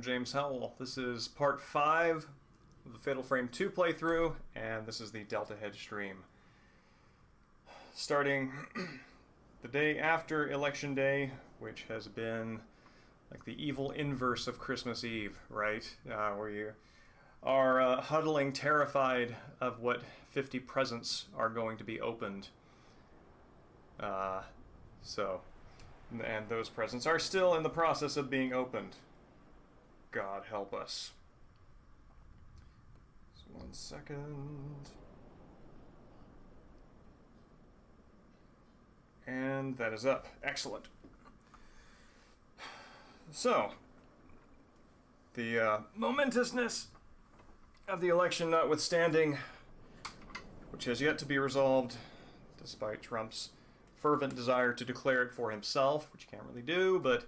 James Howell. This is part 5 of the Fatal Frame 2 playthrough, and this is the Deltahead stream. Starting the day after Election Day, which has been like the evil inverse of Christmas Eve, right? Where you are huddling terrified of what 50 presents are going to be opened. And those presents are still in the process of being opened. God help us. Just 1 second. And that is up. Excellent. So, the momentousness of the election notwithstanding, which has yet to be resolved, despite Trump's fervent desire to declare it for himself, which he can't really do, but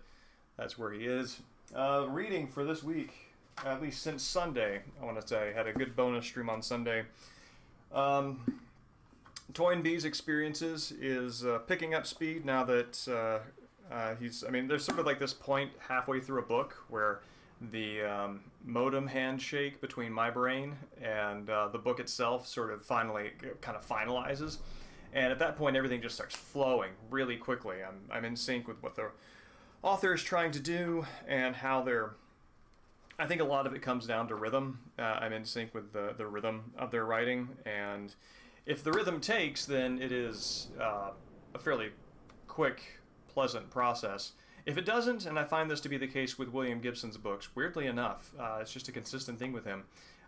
that's where he is. Reading for this week, at least since Sunday, I want to say, had a good bonus stream on Sunday. Toynbee's experiences is picking up speed now that there's sort of like this point halfway through a book where the modem handshake between my brain and the book itself sort of finally kind of finalizes. And at that point, everything just starts flowing really quickly. I'm in sync with what the author is trying to do and how they're... I think a lot of it comes down to rhythm. I'm in sync with the rhythm of their writing, and if the rhythm takes, then it is a fairly quick, pleasant process. If it doesn't, and I find this to be the case with William Gibson's books, weirdly enough, it's just a consistent thing with him.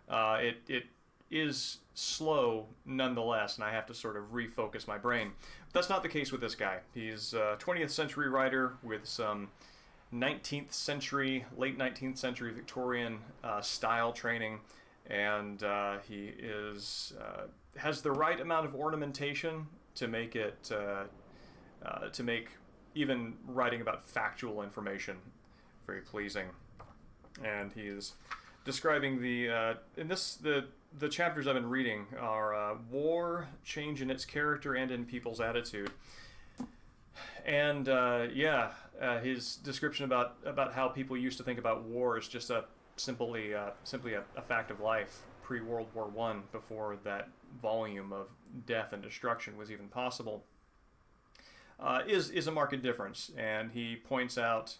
It is slow nonetheless, and I have to sort of refocus my brain. But that's not the case with this guy. He's a 20th century writer with some 19th century, late 19th century Victorian style training, and he is has the right amount of ornamentation to make it to make even writing about factual information very pleasing. And he is describing the chapters I've been reading are war, change in its character and in people's attitude. And his description about how people used to think about war as just simply a fact of life pre-World War I, before that volume of death and destruction was even possible, is a marked difference. And he points out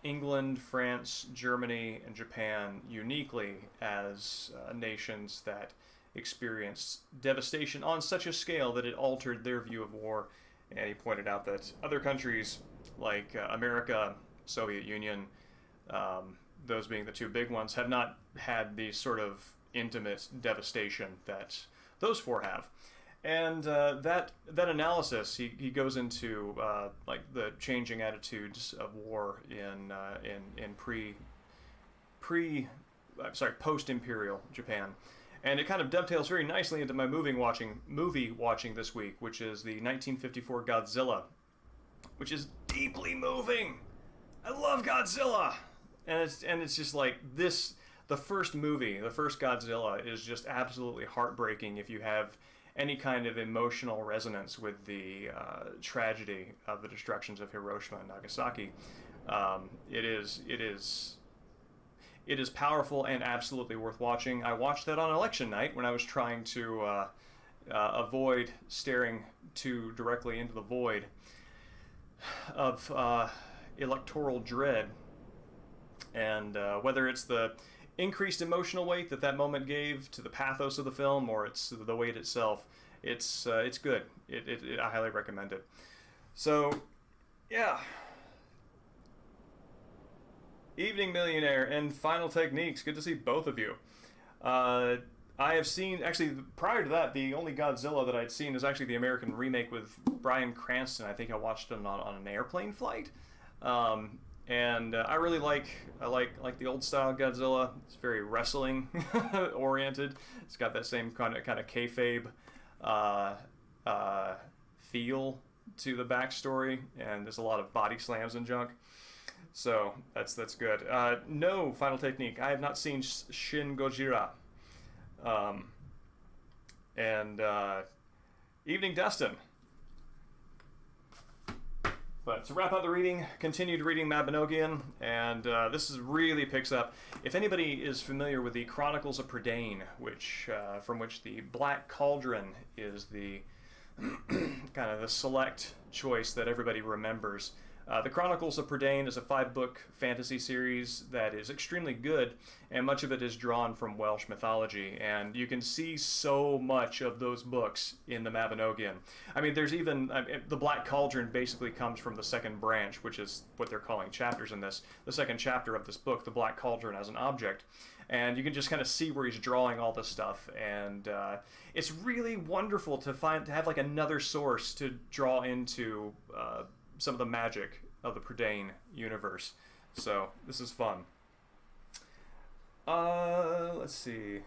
England, France, Germany, and Japan uniquely as nations that experienced devastation on such a scale that it altered their view of war. And he pointed out that other countries like America, Soviet Union, those being the two big ones, have not had the sort of intimate devastation that those four have. And that analysis, he goes into like the changing attitudes of war in post-imperial Japan. And it kind of dovetails very nicely into my movie watching this week, which is the 1954 Godzilla, which is deeply moving. I love Godzilla, and it's just like this. The first Godzilla, is just absolutely heartbreaking if you have any kind of emotional resonance with the tragedy of the destructions of Hiroshima and Nagasaki. It is powerful and absolutely worth watching. I watched that on election night when I was trying to avoid staring too directly into the void of electoral dread. And whether it's the increased emotional weight that moment gave to the pathos of the film, or it's the weight itself, it's good. I highly recommend it. So, yeah. Evening Millionaire and Final Techniques. Good to see both of you. I have seen, actually, prior to that, the only Godzilla that I'd seen is actually the American remake with Bryan Cranston. I think I watched it on an airplane flight. And I really like the old style Godzilla. It's very wrestling oriented. It's got that same kind of kayfabe feel to the backstory, and there's a lot of body slams and junk. So that's good. No Final Technique. I have not seen Shin Gojira. Evening Destin. But to wrap up the reading, continued reading Mabinogion, and this really picks up. If anybody is familiar with the Chronicles of Prydain, from which the Black Cauldron is the kind of the select choice that everybody remembers. The Chronicles of Prydain is a 5-book fantasy series that is extremely good, and much of it is drawn from Welsh mythology, and you can see so much of those books in the Mabinogion. I mean, there's even, the Black Cauldron basically comes from the second branch, which is what they're calling chapters in this. The second chapter of this book, the Black Cauldron as an object. And you can just kind of see where he's drawing all this stuff, and it's really wonderful to have like another source to draw into some of the magic of the Prydain universe. So this is fun. Let's see.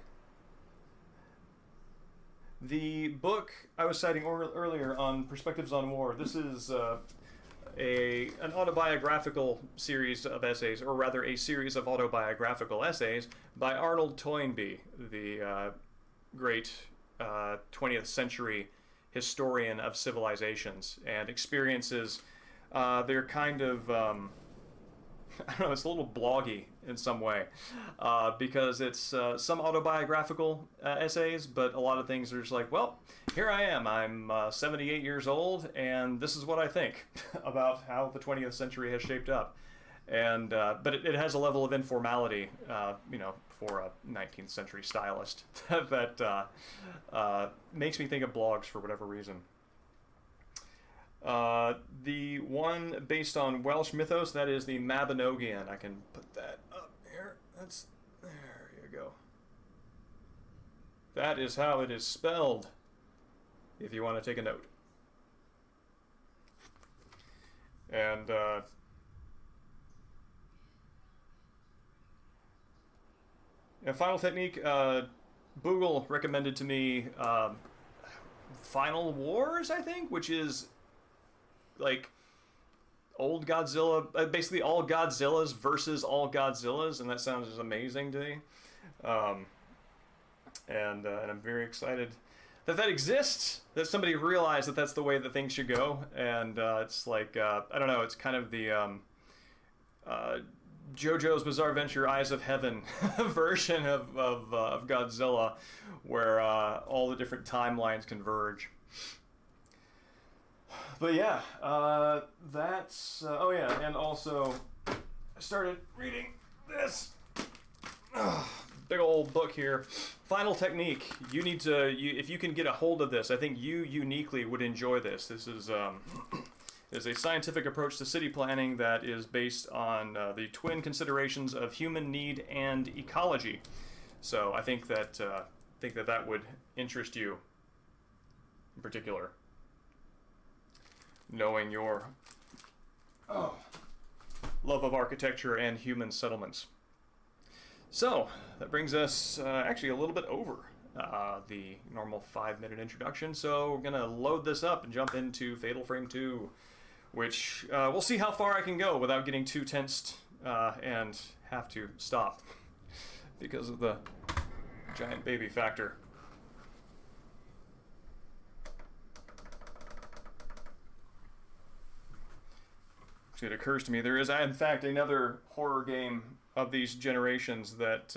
The book I was citing earlier on Perspectives on War. This is an autobiographical series of essays, or rather a series of autobiographical essays by Arnold Toynbee, the great 20th century historian of civilizations and experiences. They're kind of, I don't know, it's a little bloggy in some way, because it's some autobiographical essays, but a lot of things are just like, well, here I am, I'm 78 years old, and this is what I think about how the 20th century has shaped up. And but it has a level of informality, for a 19th century stylist that makes me think of blogs for whatever reason. The one based on Welsh mythos, that is the Mabinogion. I can put that up here. There you go. That is how it is spelled, if you want to take a note. And a final technique, Boogle recommended to me Final Wars, I think, which is like old Godzilla, basically all Godzillas versus all Godzillas, and that sounds just amazing to me. And I'm very excited that exists, that somebody realized that that's the way that things should go. And it's like, I don't know, it's kind of the JoJo's Bizarre Adventure Eyes of Heaven version of Godzilla, where all the different timelines converge. But yeah, that's... oh yeah, and also I started reading this big old book here. Final Technique. You need to... if you can get a hold of this, I think you uniquely would enjoy this. This is... is a scientific approach to city planning that is based on the twin considerations of human need and ecology. So I think that that would interest you in particular, knowing your love of architecture and human settlements. So that brings us actually a little bit over the normal 5-minute introduction. So we're gonna load this up and jump into Fatal Frame 2. Which we'll see how far I can go without getting too tensed and have to stop because of the giant baby factor. So it occurs to me there is, in fact, another horror game of these generations that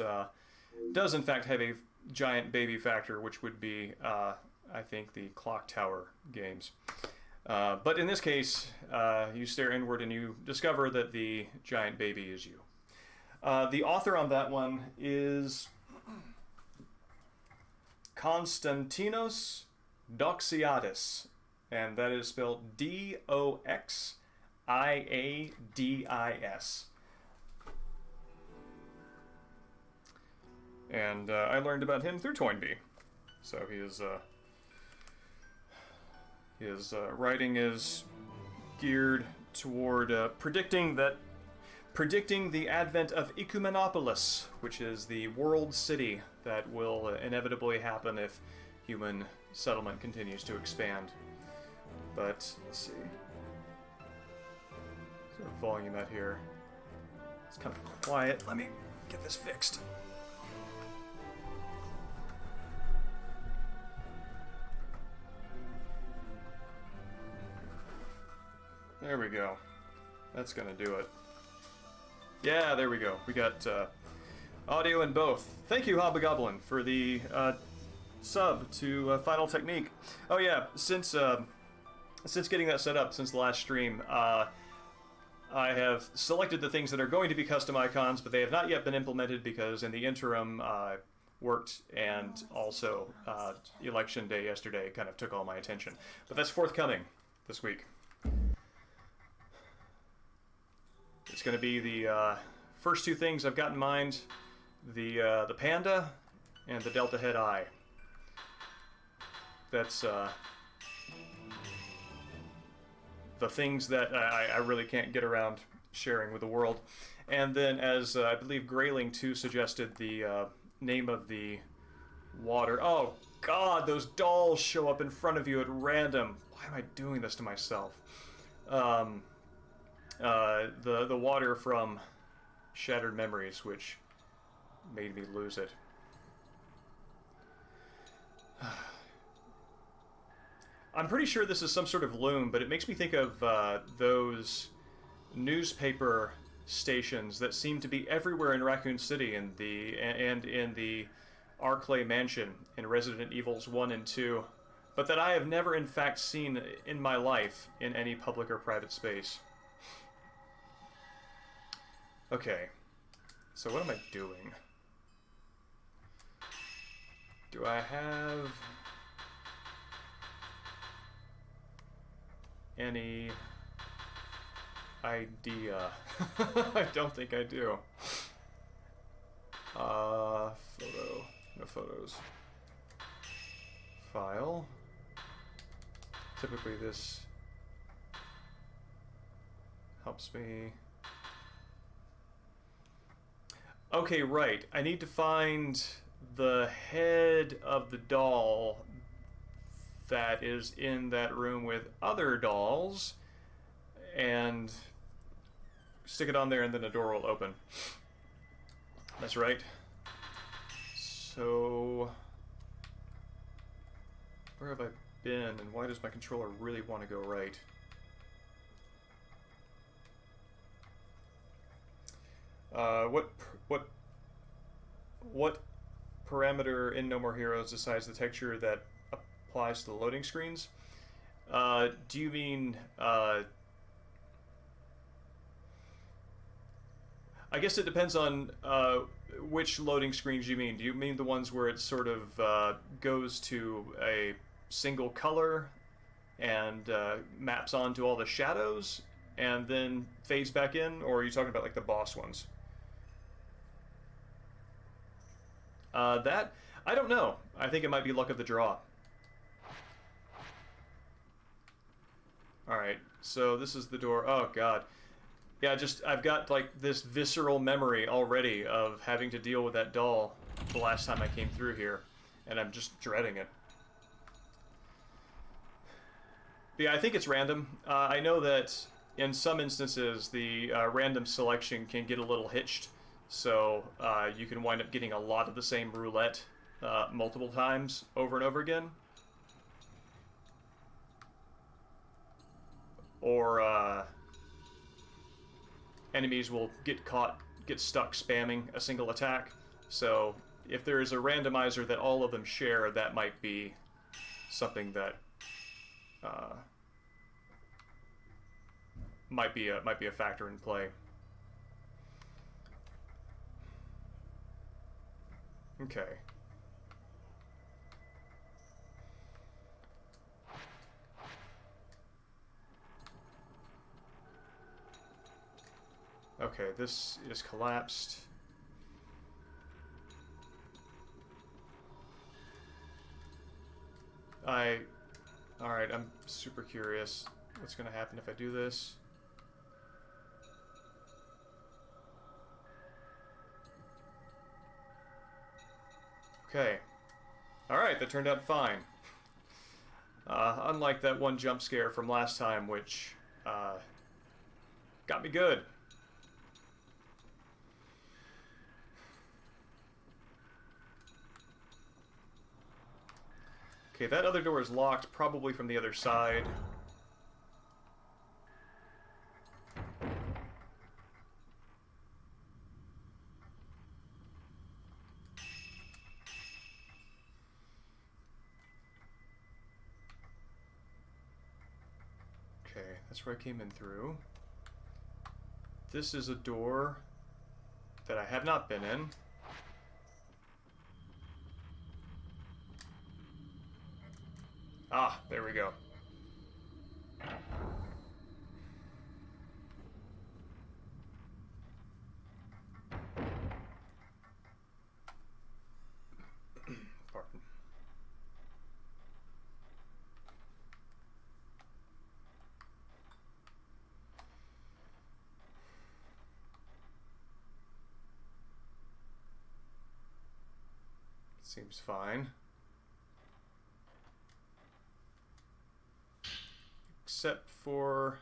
does, in fact, have a giant baby factor, which would be, I think, the Clock Tower games. But in this case, you stare inward and you discover that the giant baby is you. The author on that one is Konstantinos Doxiadis, and that is spelled Doxiadis. And I learned about him through Toynbee. So he is... his writing is geared toward predicting the advent of Ecumenopolis, which is the world city that will inevitably happen if human settlement continues to expand. But let's see. So volume out here. It's kind of quiet. Let me get this fixed. There we go. That's gonna do it. Yeah, there we go. We got audio in both. Thank you, Hobgoblin, for the sub to Final Technique. Oh yeah, since getting that set up since the last stream, I have selected the things that are going to be custom icons, but they have not yet been implemented because in the interim, worked, and also election day yesterday kind of took all my attention. But that's forthcoming this week. It's going to be the first two things I've got in mind: the panda and the Deltahead eye. That's the things that I really can't get around sharing with the world. And then, as I believe Grayling too suggested, the name of the water. Oh God, those dolls show up in front of you at random. Why am I doing this to myself? The water from Shattered Memories, which made me lose it. I'm pretty sure this is some sort of loom, but it makes me think of those newspaper stations that seem to be everywhere in Raccoon City and in the Arclay Mansion in Resident Evils 1 and 2, but that I have never in fact seen in my life in any public or private space. Okay, so what am I doing? Do I have any idea? I don't think I do. Photo. No photos. File. Typically this helps me. Okay, right. I need to find the head of the doll that is in that room with other dolls and stick it on there, and then the door will open. That's right. So where have I been, and why does my controller really want to go right? What parameter in No More Heroes decides the texture that applies to the loading screens? Do you mean I guess it depends on which loading screens you mean. Do you mean the ones where it sort of goes to a single color and maps onto all the shadows and then fades back in, or are you talking about like the boss ones? That, I don't know. I think it might be luck of the draw. Alright, so this is the door. Oh god. Yeah, I've got like this visceral memory already of having to deal with that doll the last time I came through here, and I'm just dreading it. But yeah, I think it's random. I know that in some instances the random selection can get a little hitched, so you can wind up getting a lot of the same roulette multiple times over and over again. Or enemies will get stuck spamming a single attack. So if there is a randomizer that all of them share, that might be something that might be a factor in play. Okay. Okay, this is collapsed. Alright, I'm super curious what's gonna happen if I do this. Okay. Alright, that turned out fine. Unlike that one jump scare from last time, which got me good. Okay, that other door is locked, probably from the other side. Okay, that's where I came in through. This is a door that I have not been in. Ah, there we go. Pardon. Seems fine. Except for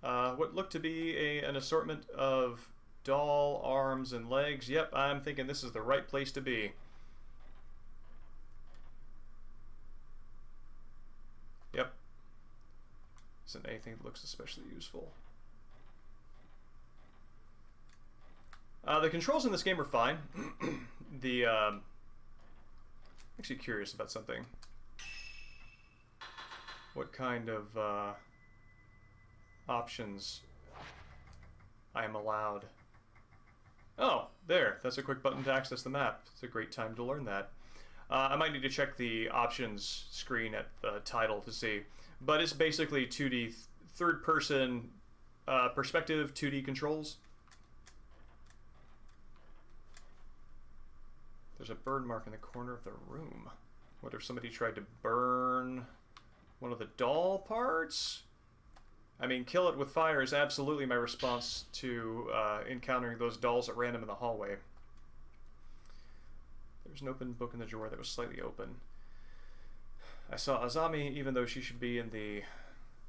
what looked to be an assortment of doll arms and legs. Yep, I'm thinking this is the right place to be. Yep. Isn't anything that looks especially useful. The controls in this game are fine. I'm actually curious about something. What kind of options I am allowed. Oh, there. That's a quick button to access the map. It's a great time to learn that. I might need to check the options screen at the title to see. But it's basically 2D, third-person perspective 2D controls. There's a burn mark in the corner of the room. What if somebody tried to burn one of the doll parts? I mean, kill it with fire is absolutely my response to encountering those dolls at random in the hallway. There's an open book in the drawer that was slightly open. I saw Azami, even though she should be in the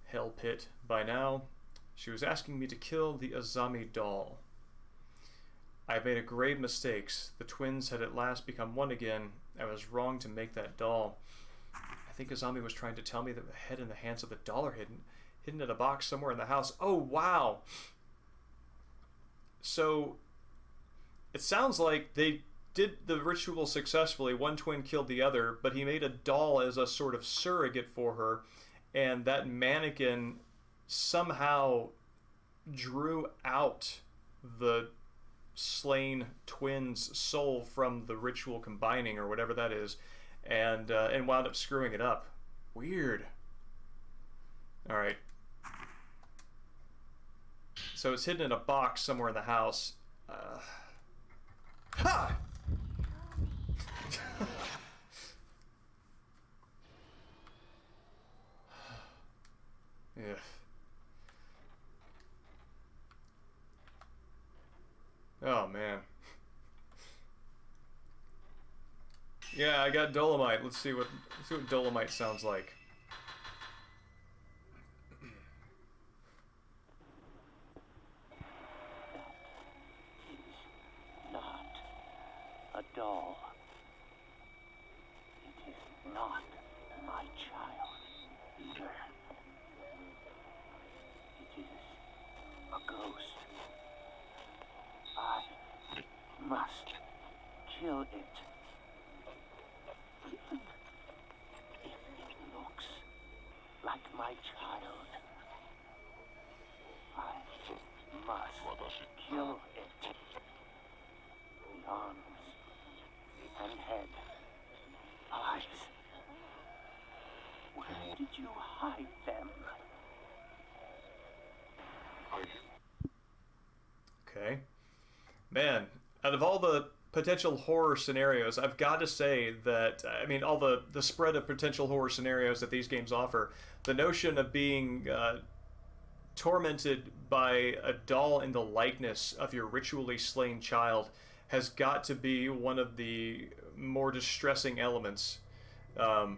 hell pit by now. She was asking me to kill the Azami doll. I had made a grave mistake. The twins had at last become one again. I was wrong to make that doll. I think Azami was trying to tell me that the head and the hands of the doll are hidden in a box somewhere in the house. Oh, wow. So, it sounds like they did the ritual successfully. One twin killed the other, but he made a doll as a sort of surrogate for her, and that mannequin somehow drew out the slain twin's soul from the ritual combining, or whatever that is, and wound up screwing it up. Weird. Alright. So it's hidden in a box somewhere in the house. Ha! Yeah. Oh, man. Yeah, I got Dolomite. Let's see what Dolomite sounds like. Not a doll. It is not my child either. It is a ghost. I must kill it. Even if it looks like my child, I must kill it. The arms and head, eyes. Where did you hide them? Okay. Man, out of all the potential horror scenarios, I've got to say that, I mean, all the spread of potential horror scenarios that these games offer, the notion of being tormented by a doll in the likeness of your ritually slain child has got to be one of the more distressing elements. I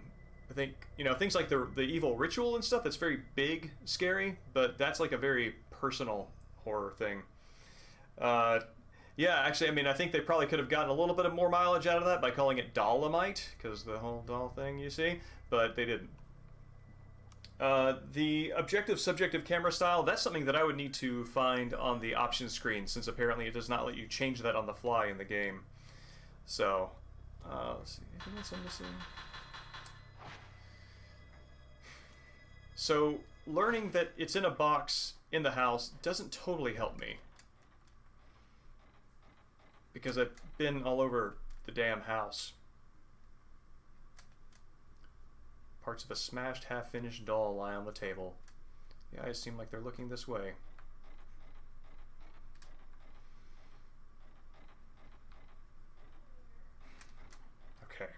think, things like the evil ritual and stuff, that's very big, scary, but that's like a very personal horror thing. Yeah, actually, I mean, I think they probably could have gotten a little bit of more mileage out of that by calling it Dolomite, because the whole doll thing, you see, but they didn't. The objective-subjective camera style, that's something that I would need to find on the options screen, since apparently it does not let you change that on the fly in the game. So, let's see, anything else I'm missing? So, learning that it's in a box in the house doesn't totally help me. Because I've been all over the damn house. Parts of a smashed, half-finished doll lie on the table. The eyes seem like they're looking this way. Okay.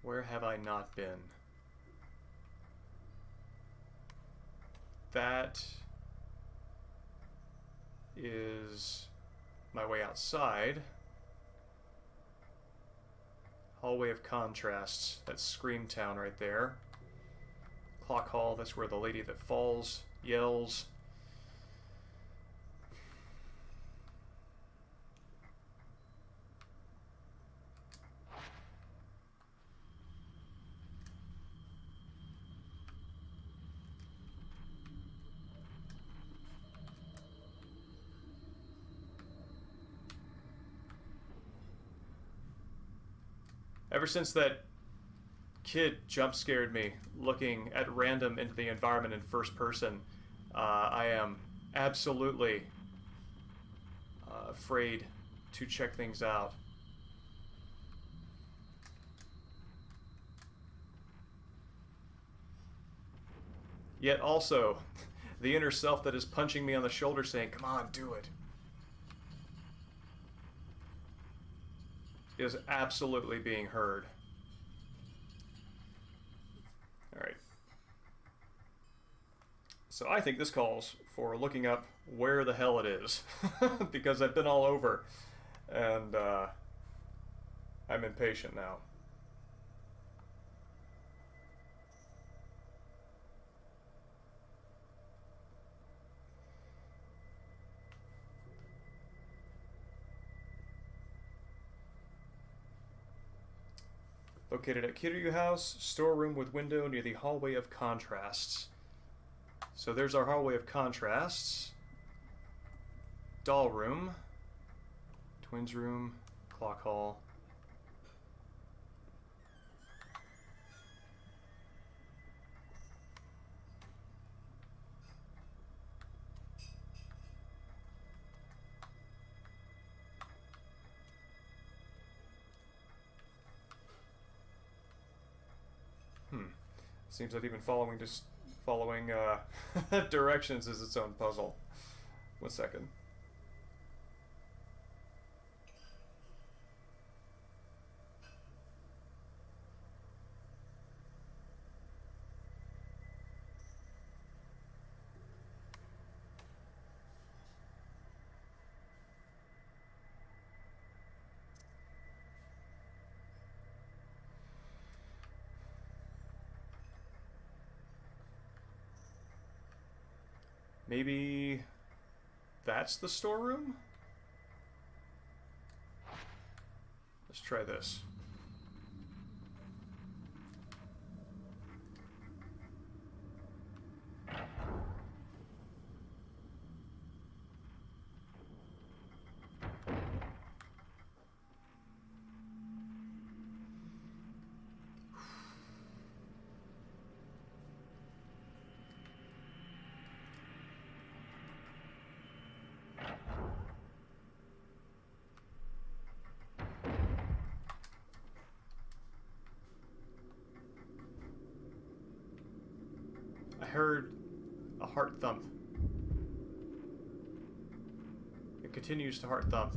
Where have I not been? That is my way outside. Hallway of Contrasts. That's Screamtown right there. Clock Hall, that's where the lady that falls yells. Ever since that kid jump scared me looking at random into the environment in first person, I am absolutely afraid to check things out. Yet also, the inner self that is punching me on the shoulder saying, "Come on, do it," is absolutely being heard. Alright. So I think this calls for looking up where the hell it is. Because I've been all over. And I'm impatient now. Located at Kiryu House, storeroom with window near the Hallway of Contrasts. So there's our Hallway of Contrasts. Doll room. Twins room. Clock hall. Seems that even following directions is its own puzzle. 1 second. Maybe that's the storeroom? Let's try this. I heard a heart thump. It continues to heart thump.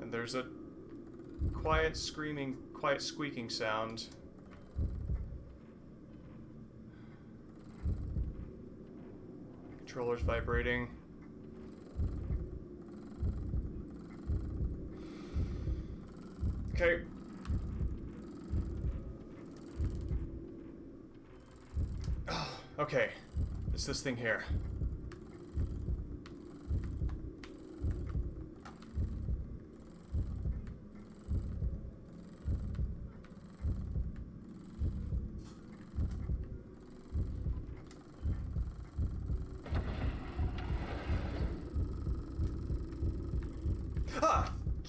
And there's a quiet screaming, quiet squeaking sound. Controller's vibrating. Okay. Okay. It's this thing here.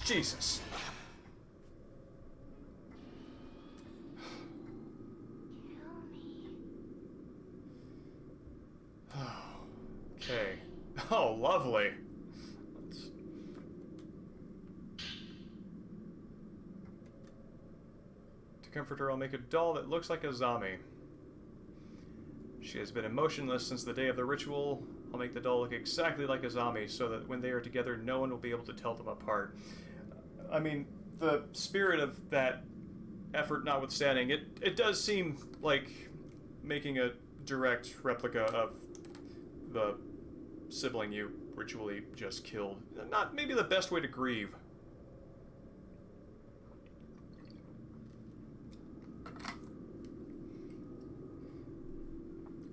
Jesus. Okay. Oh, lovely. To comfort her, I'll make a doll that looks like Azami. She has been emotionless since the day of the ritual. I'll make the doll look exactly like Azami so that when they are together, no one will be able to tell them apart. I mean, the spirit of that effort notwithstanding, it does seem like making a direct replica of the sibling you ritually just killed. Not maybe the best way to grieve.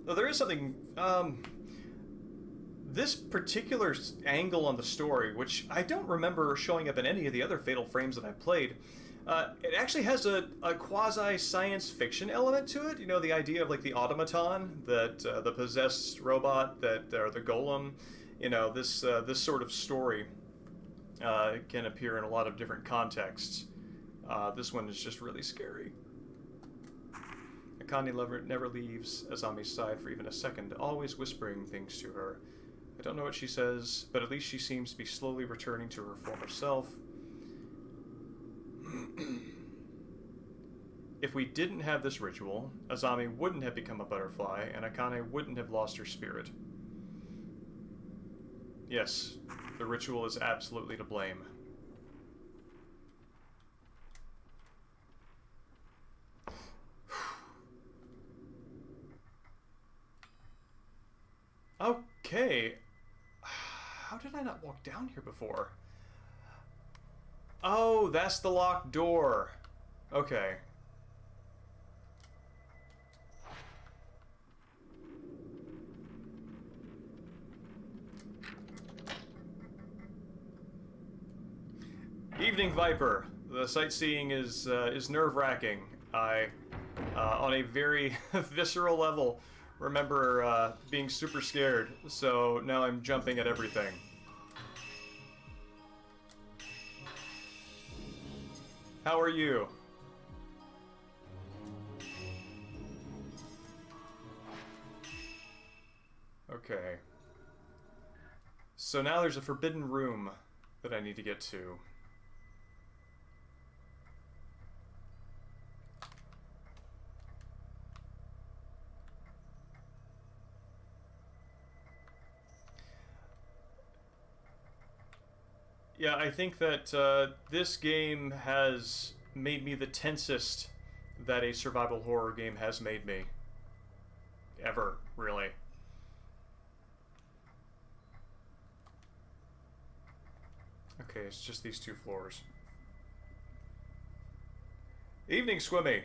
Though there is something, this particular angle on the story, which I don't remember showing up in any of the other Fatal Frames that I played, it actually has a quasi-science fiction element to it. You know, the idea of like the automaton, that the possessed robot, that or the golem. You know, this sort of story can appear in a lot of different contexts. This one is just really scary. Akane never leaves Azami's side for even a second, always whispering things to her. I don't know what she says, but at least she seems to be slowly returning to her former self. If we didn't have this ritual, Azami wouldn't have become a butterfly, and Akane wouldn't have lost her spirit. Yes, the ritual is absolutely to blame. Okay. How did I not walk down here before? Oh, that's the locked door. Okay. Evening, Viper. The sightseeing is nerve-wracking. I, on a very visceral level, remember being super scared, so now I'm jumping at everything. How are you? Okay. So now there's a forbidden room that I need to get to. Yeah, I think that this game has made me the tensest that a survival horror game has made me. Ever, really. Okay, it's just these two floors. Evening, Swimmy.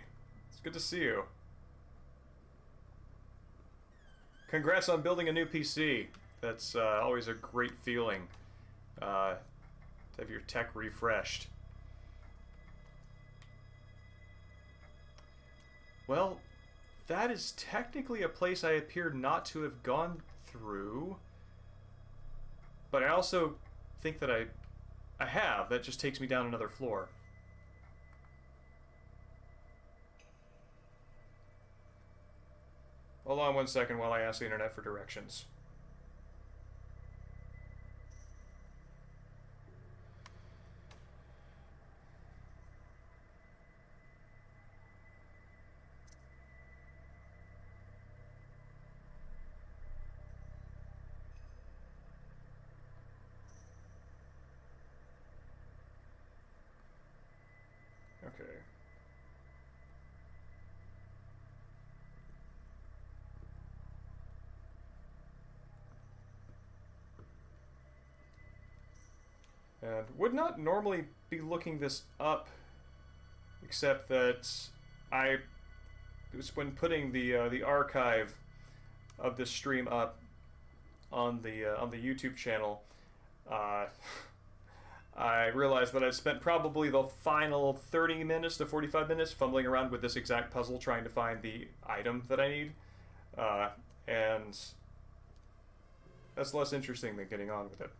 It's good to see you. Congrats on building a new PC. That's always a great feeling. To have your tech refreshed. Well, that is technically a place I appear not to have gone through. But I also think that I have. That just takes me down another floor. Hold on 1 second while I ask the internet for directions. Okay. And would not normally be looking this up, except that I was when putting the archive of this stream up on the YouTube channel. I realized that I spent probably the final 30 minutes to 45 minutes fumbling around with this exact puzzle trying to find the item that I need. And that's less interesting than getting on with it.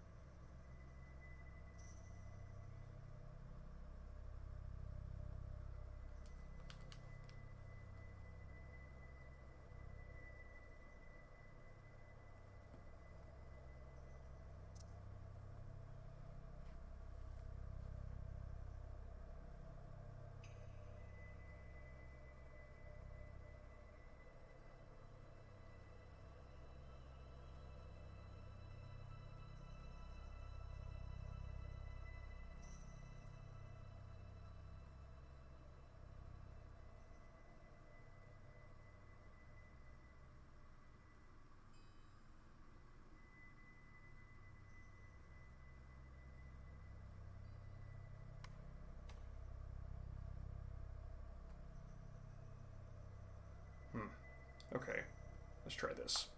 Okay, let's try this.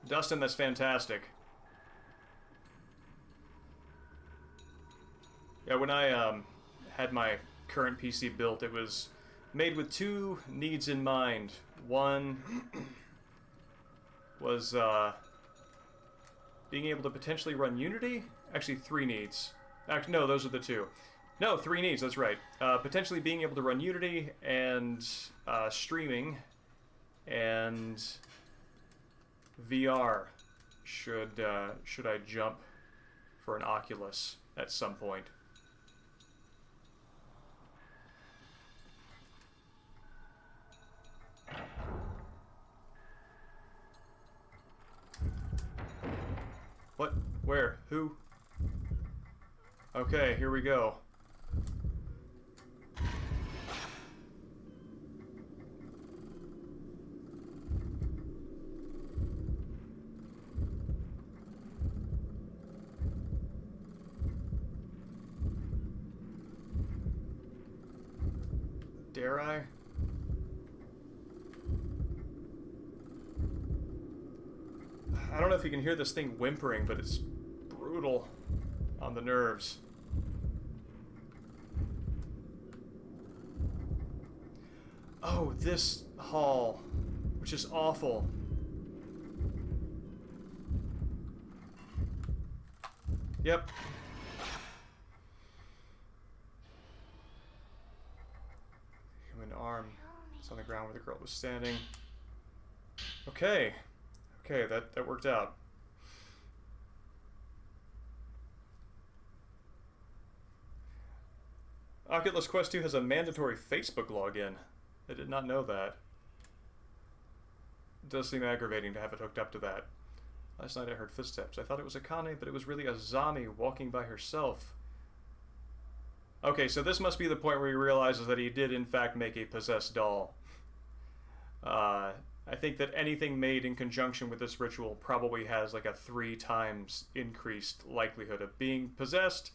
Dustin, that's fantastic. Yeah, when I had my current PC built, it was made with two needs in mind. One was being able to potentially run Unity. Actually, three needs. Actually, no, those are the two. No, three needs, that's right. Potentially being able to run Unity and streaming and VR should I jump for an Oculus at some point. What? Where? Who? Okay, here we go. Dare I? I don't know if you can hear this thing whimpering, but it's brutal on the nerves. Oh, this hall, which is awful. Yep. Human arm. It's on the ground where the girl was standing. Okay. Okay, that worked out. Oculus Quest 2 has a mandatory Facebook login. I did not know that. It does seem aggravating to have it hooked up to that. Last night I heard footsteps. I thought it was Akane, but it was really a Zami walking by herself. Okay, so this must be the point where he realizes that he did in fact make a possessed doll. I think that anything made in conjunction with this ritual probably has like a 3 times increased likelihood of being possessed.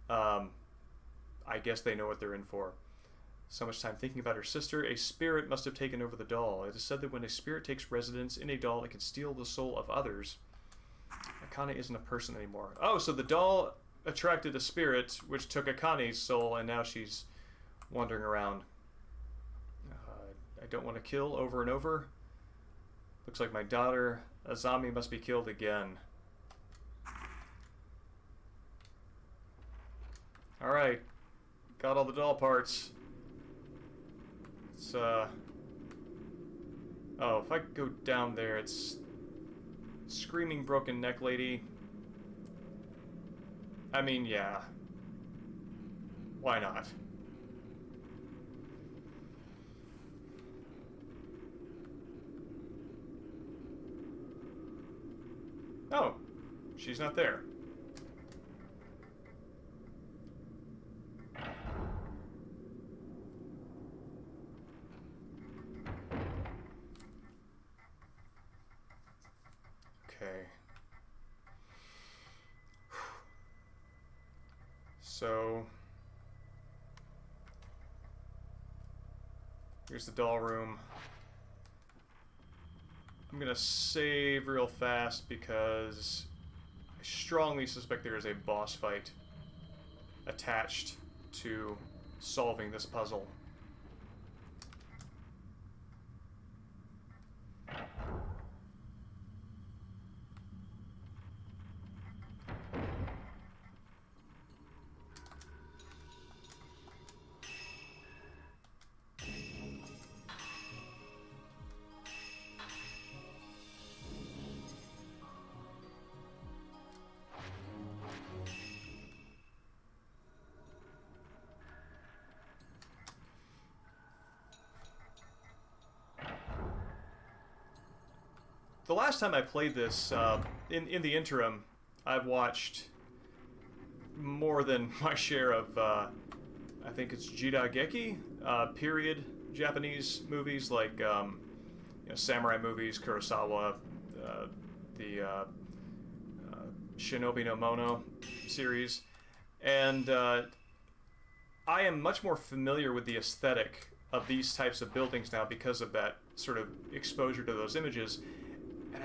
I guess they know what they're in for. So much time thinking about her sister. A spirit must have taken over the doll. It is said that when a spirit takes residence in a doll, it can steal the soul of others. Akane isn't a person anymore. Oh, so the doll attracted a spirit, which took Akane's soul, and now she's wandering around. I don't want to kill over and over. Looks like my daughter, Azami, must be killed again. Alright. Got all the doll parts. It's, oh, if I go down there, it's Screaming Broken Neck Lady. I mean, yeah. Why not? Oh, she's not there. Okay. So, here's the doll room. I'm gonna save real fast because I strongly suspect there is a boss fight attached to solving this puzzle. The last time I played this, in the interim, I've watched more than my share of, I think it's Jirageki, period Japanese movies like, samurai movies, Kurosawa, the Shinobi no Mono series, and I am much more familiar with the aesthetic of these types of buildings now because of that sort of exposure to those images, and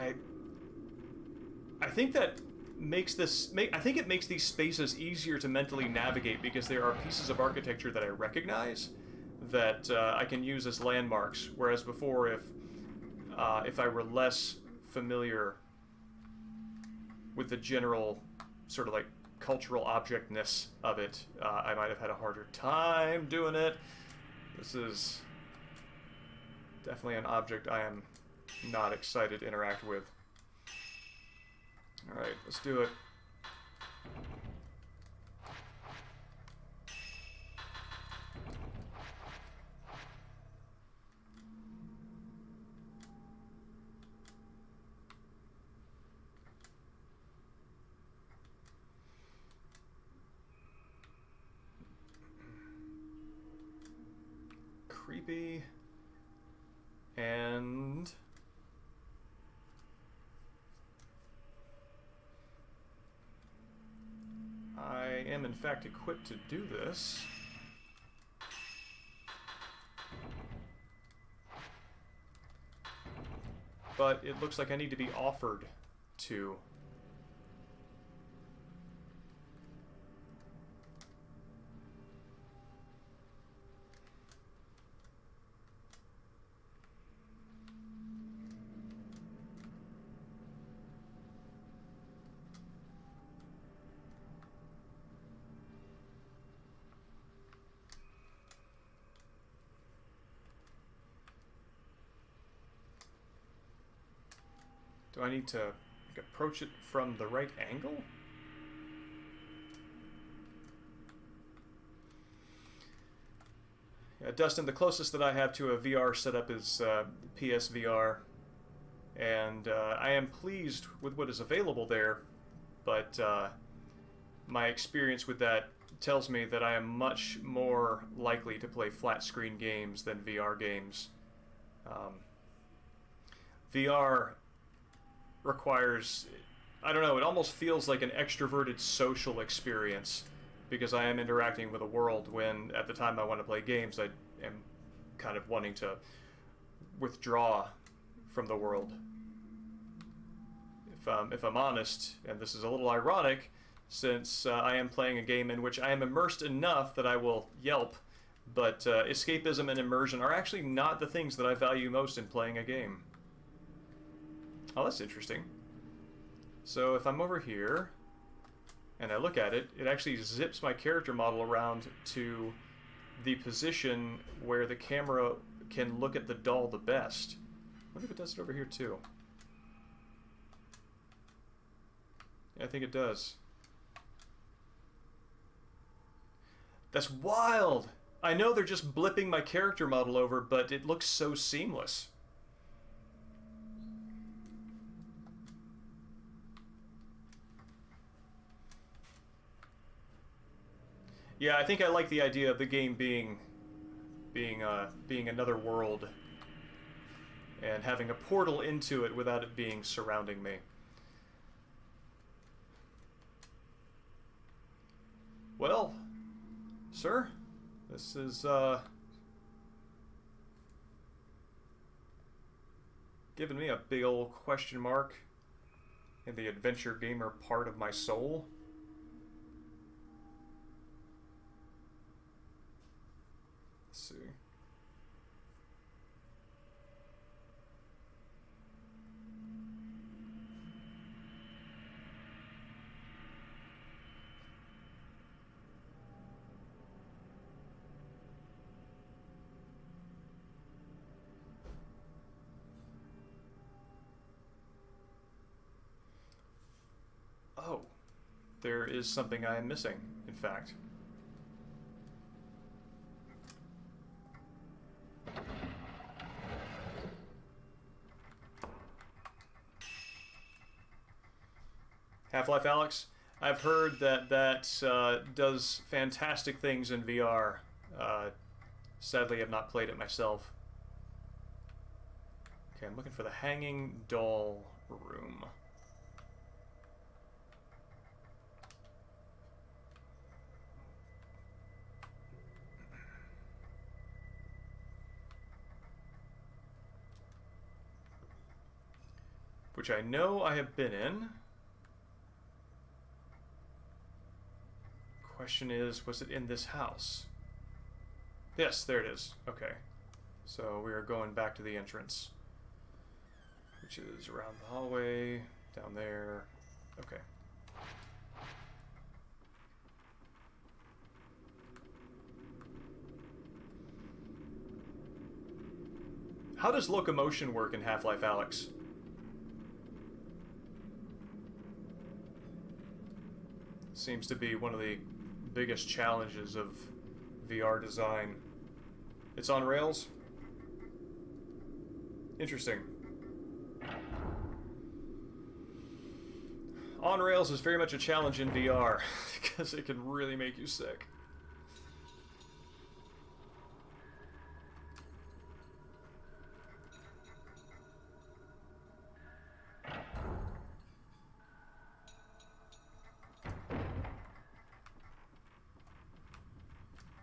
I think that I think it makes these spaces easier to mentally navigate because there are pieces of architecture that I recognize that I can use as landmarks. Whereas before, if I were less familiar with the general sort of like cultural objectness of it, I might have had a harder time doing it. This is definitely an object I am not excited to interact with. Alright, let's do it. Creepy. And I am in fact equipped to do this. But it looks like I need to be offered to. Do I need to like, approach it from the right angle? Yeah, Dustin, the closest that I have to a VR setup is PSVR, and I am pleased with what is available there, but my experience with that tells me that I am much more likely to play flat screen games than VR games. VR requires, I don't know, it almost feels like an extroverted social experience because I am interacting with a world when at the time I want to play games I am kind of wanting to withdraw from the world. If I'm honest, and this is a little ironic, since I am playing a game in which I am immersed enough that I will yelp, but escapism and immersion are actually not the things that I value most in playing a game. Oh, that's interesting. So if I'm over here and I look at it, it actually zips my character model around to the position where the camera can look at the doll the best. I wonder if it does it over here too. Yeah, I think it does. That's wild! I know they're just blipping my character model over, but it looks so seamless. Yeah, I think I like the idea of the game being another world and having a portal into it without it being surrounding me. Well, sir, this is giving me a big old question mark in the adventure gamer part of my soul. Let's see. Oh, there is something I am missing, in fact. Half-Life Alyx? I've heard that does fantastic things in VR. Sadly, I've not played it myself. Okay, I'm looking for the hanging doll room. which I know I have been in. Question is, was it in this house? Yes, there it is. Okay. So we are going back to the entrance, which is around the hallway, down there. Okay. How does locomotion work in Half-Life Alyx? Seems to be one of the biggest challenges of VR design. It's on rails? Interesting. On rails is very much a challenge in VR because it can really make you sick.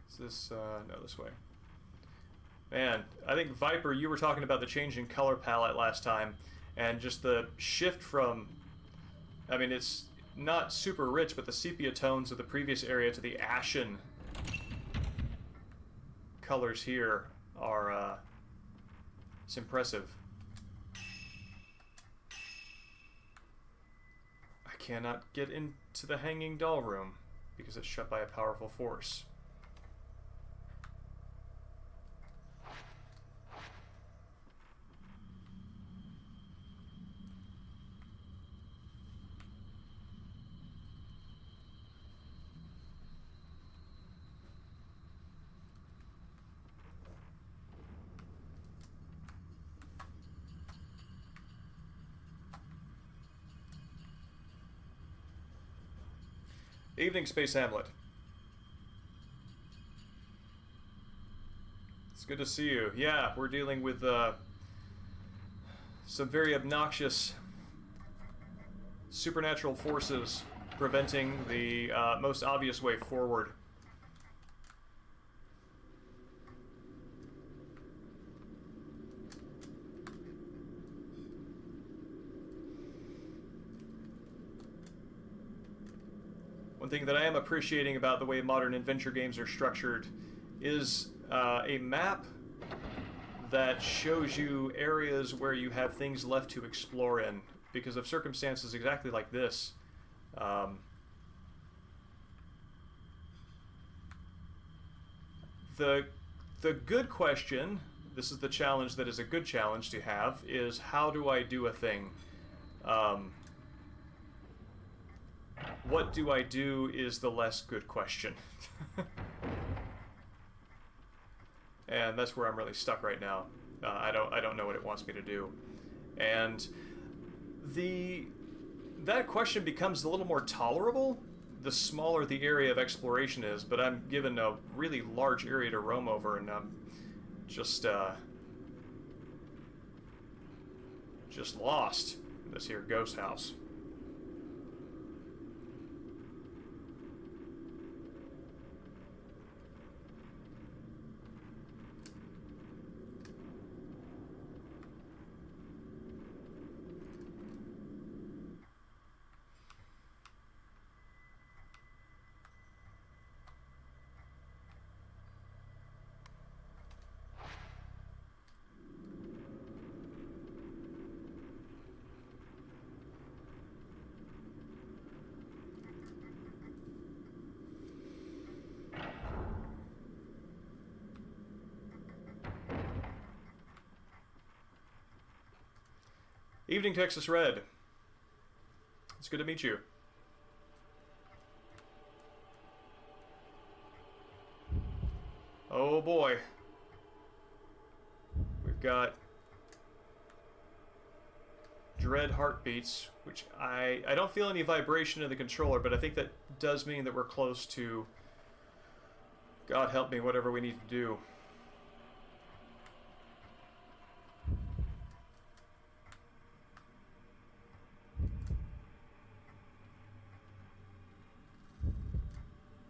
Is this, no, this way. Man, I think Viper, you were talking about the change in color palette last time, and just the shift from, I mean, it's not super rich, but the sepia tones of the previous area to the ashen colors here are, it's impressive. I cannot get into the hanging doll room because it's shut by a powerful force. Evening, Space Hamlet. It's good to see you. Yeah, we're dealing with some very obnoxious supernatural forces preventing the most obvious way forward. One thing that I am appreciating about the way modern adventure games are structured is a map that shows you areas where you have things left to explore in, because of circumstances exactly like this. The good question, this is the challenge that is a good challenge to have, is how do I do a thing? What do I do is the less good question. And that's where I'm really stuck right now. I don't know what it wants me to do. And that question becomes a little more tolerable the smaller the area of exploration is, but I'm given a really large area to roam over, and I'm just lost in this here ghost house. Evening, Texas Red. It's good to meet you. Oh boy. We've got dread heartbeats, which I don't feel any vibration in the controller, but I think that does mean that we're close to, God help me, whatever we need to do.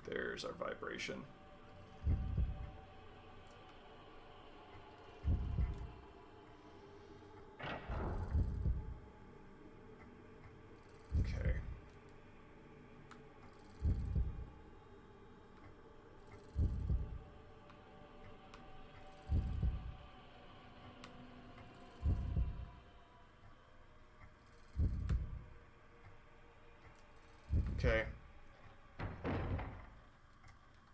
There's our vibration. Okay.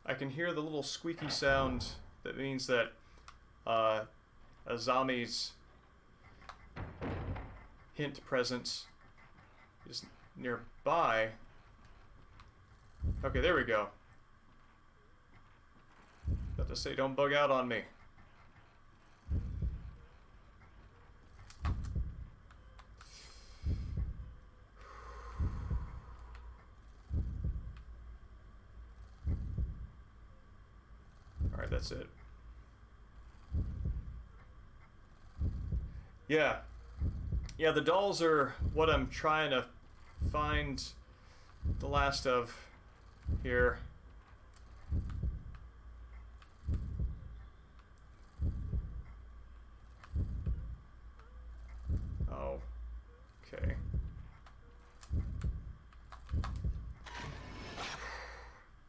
I can hear the little squeaky sound that means that Azami's hint presence is nearby. Okay, there we go. About to say, don't bug out on me. Alright, that's it. Yeah. Yeah, the dolls are what I'm trying to find the last of here. Oh. Okay.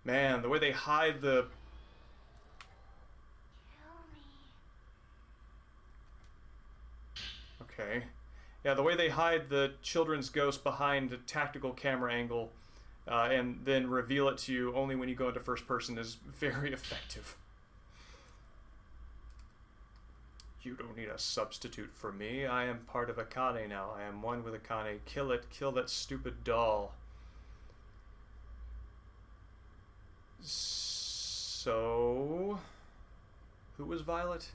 Man, the way they hide the... Okay. Yeah, the way they hide the children's ghost behind a tactical camera angle and then reveal it to you only when you go into first person is very effective. You don't need a substitute for me. I am part of Akane now. I am one with Akane. Kill it. Kill that stupid doll. So... Who was Violet?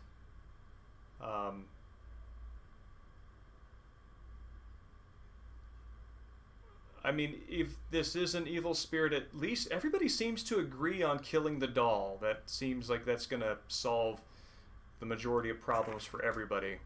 I mean, if this is an evil spirit, at least everybody seems to agree on killing the doll. That seems like that's gonna solve the majority of problems for everybody.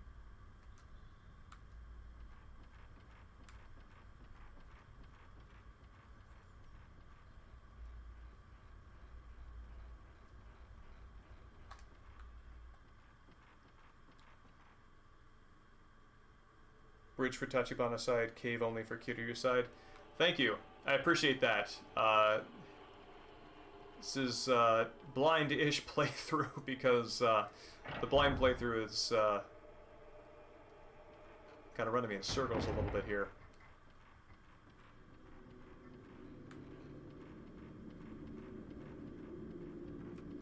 Bridge for Tachibana side, cave only for Kiryu side. Thank you. I appreciate that. This is blind-ish playthrough because the blind playthrough is kind of running me in circles a little bit here.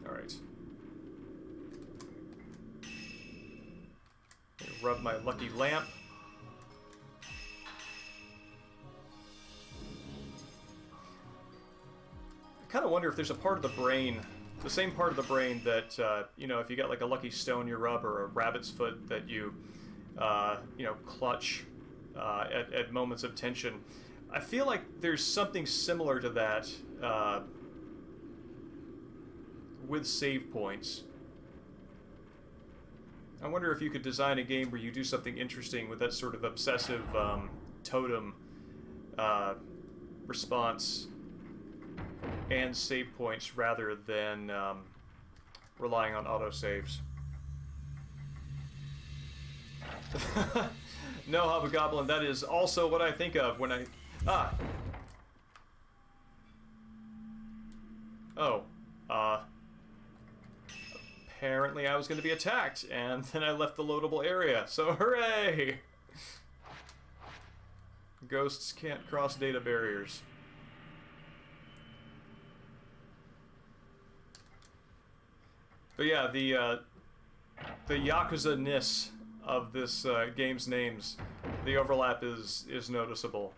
Alright. Rub my lucky lamp. I kind of wonder if there's a part of the brain, the same part of the brain that, you know, if you get like a lucky stone you rub or a rabbit's foot that you, you know, clutch at moments of tension. I feel like there's something similar to that with save points. I wonder if you could design a game where you do something interesting with that sort of obsessive totem response and save points rather than relying on autosaves. No, Hobgoblin, that is also what I think of when I... Ah! Oh. Apparently I was going to be attacked, and then I left the loadable area, so hooray! Ghosts can't cross data barriers. But yeah, the Yakuza-ness of this game's names, the overlap is noticeable.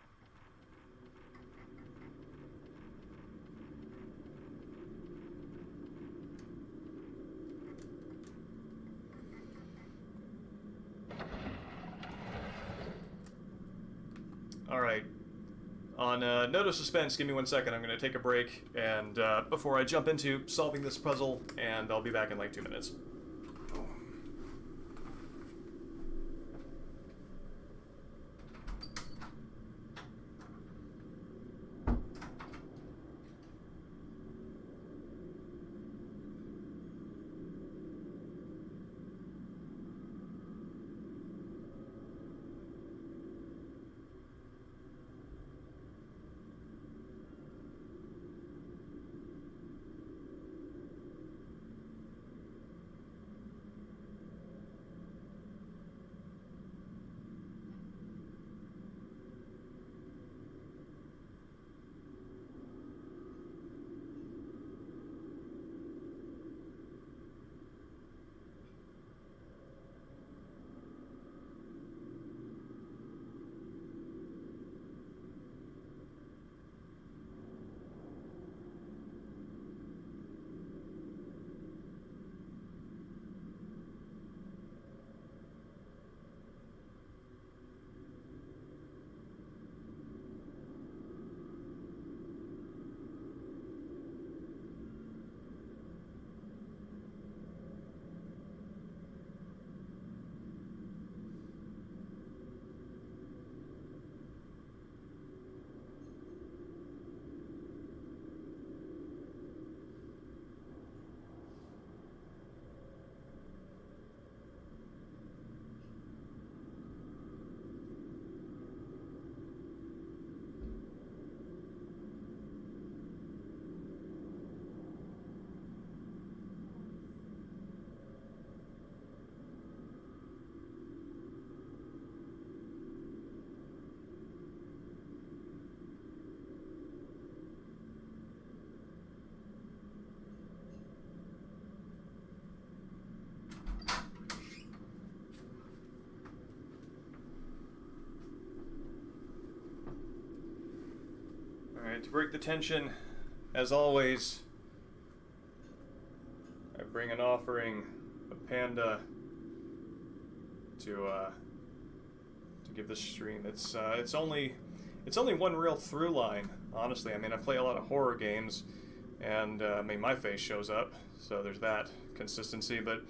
Alright. On note of suspense, give me 1 second. I'm going to take a break and before I jump into solving this puzzle, and I'll be back in like 2 minutes. Alright, to break the tension, as always, I bring an offering of Panda to give this stream. It's only one real through line, honestly. I mean, I play a lot of horror games, and I mean, my face shows up, so there's that consistency. But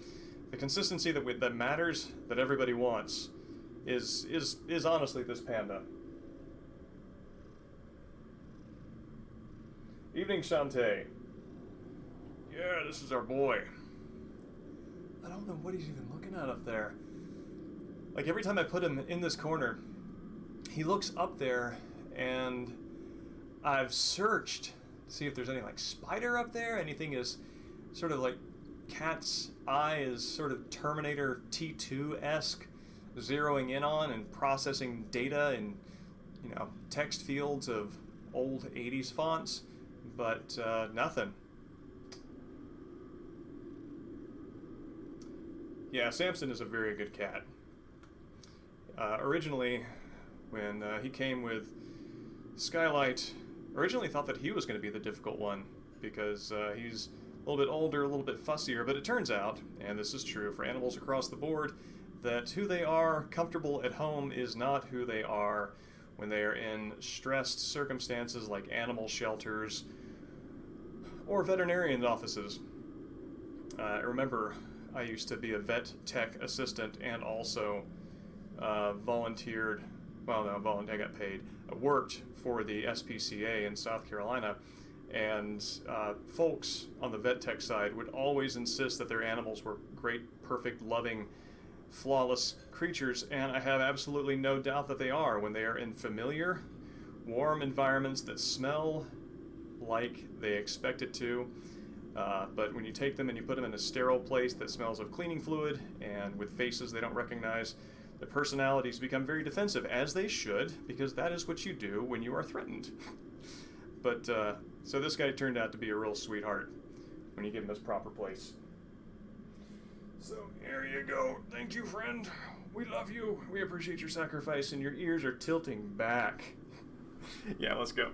the consistency that matters, that everybody wants, is honestly this Panda. Evening, Shantae. Yeah, this is our boy. I don't know what he's even looking at up there. Like, every time I put him in this corner, he looks up there, and I've searched to see if there's any, like, spider up there. Anything is sort of like Cat's eye is sort of Terminator T2-esque, zeroing in on and processing data in, you know, text fields of old 80s fonts. But nothing. Yeah, Samson is a very good cat. Originally, when he came with Skylight, originally thought that he was going to be the difficult one because he's a little bit older, a little bit fussier, but it turns out, and this is true for animals across the board, that who they are comfortable at home is not who they are when they are in stressed circumstances like animal shelters or veterinarian offices. I remember I used to be a vet tech assistant and also volunteered, well, no, volunteered, I got paid. I worked for the SPCA in South Carolina, and folks on the vet tech side would always insist that their animals were great, perfect, loving, flawless creatures, and I have absolutely no doubt that they are when they are in familiar, warm environments that smell like they expect it to. But when you take them and you put them in a sterile place that smells of cleaning fluid and with faces they don't recognize, the personalities become very defensive, as they should, because that is what you do when you are threatened. But, so this guy turned out to be a real sweetheart when you give him his proper place. So, here you go. Thank you, friend. We love you. We appreciate your sacrifice, and your ears are tilting back. Yeah, let's go.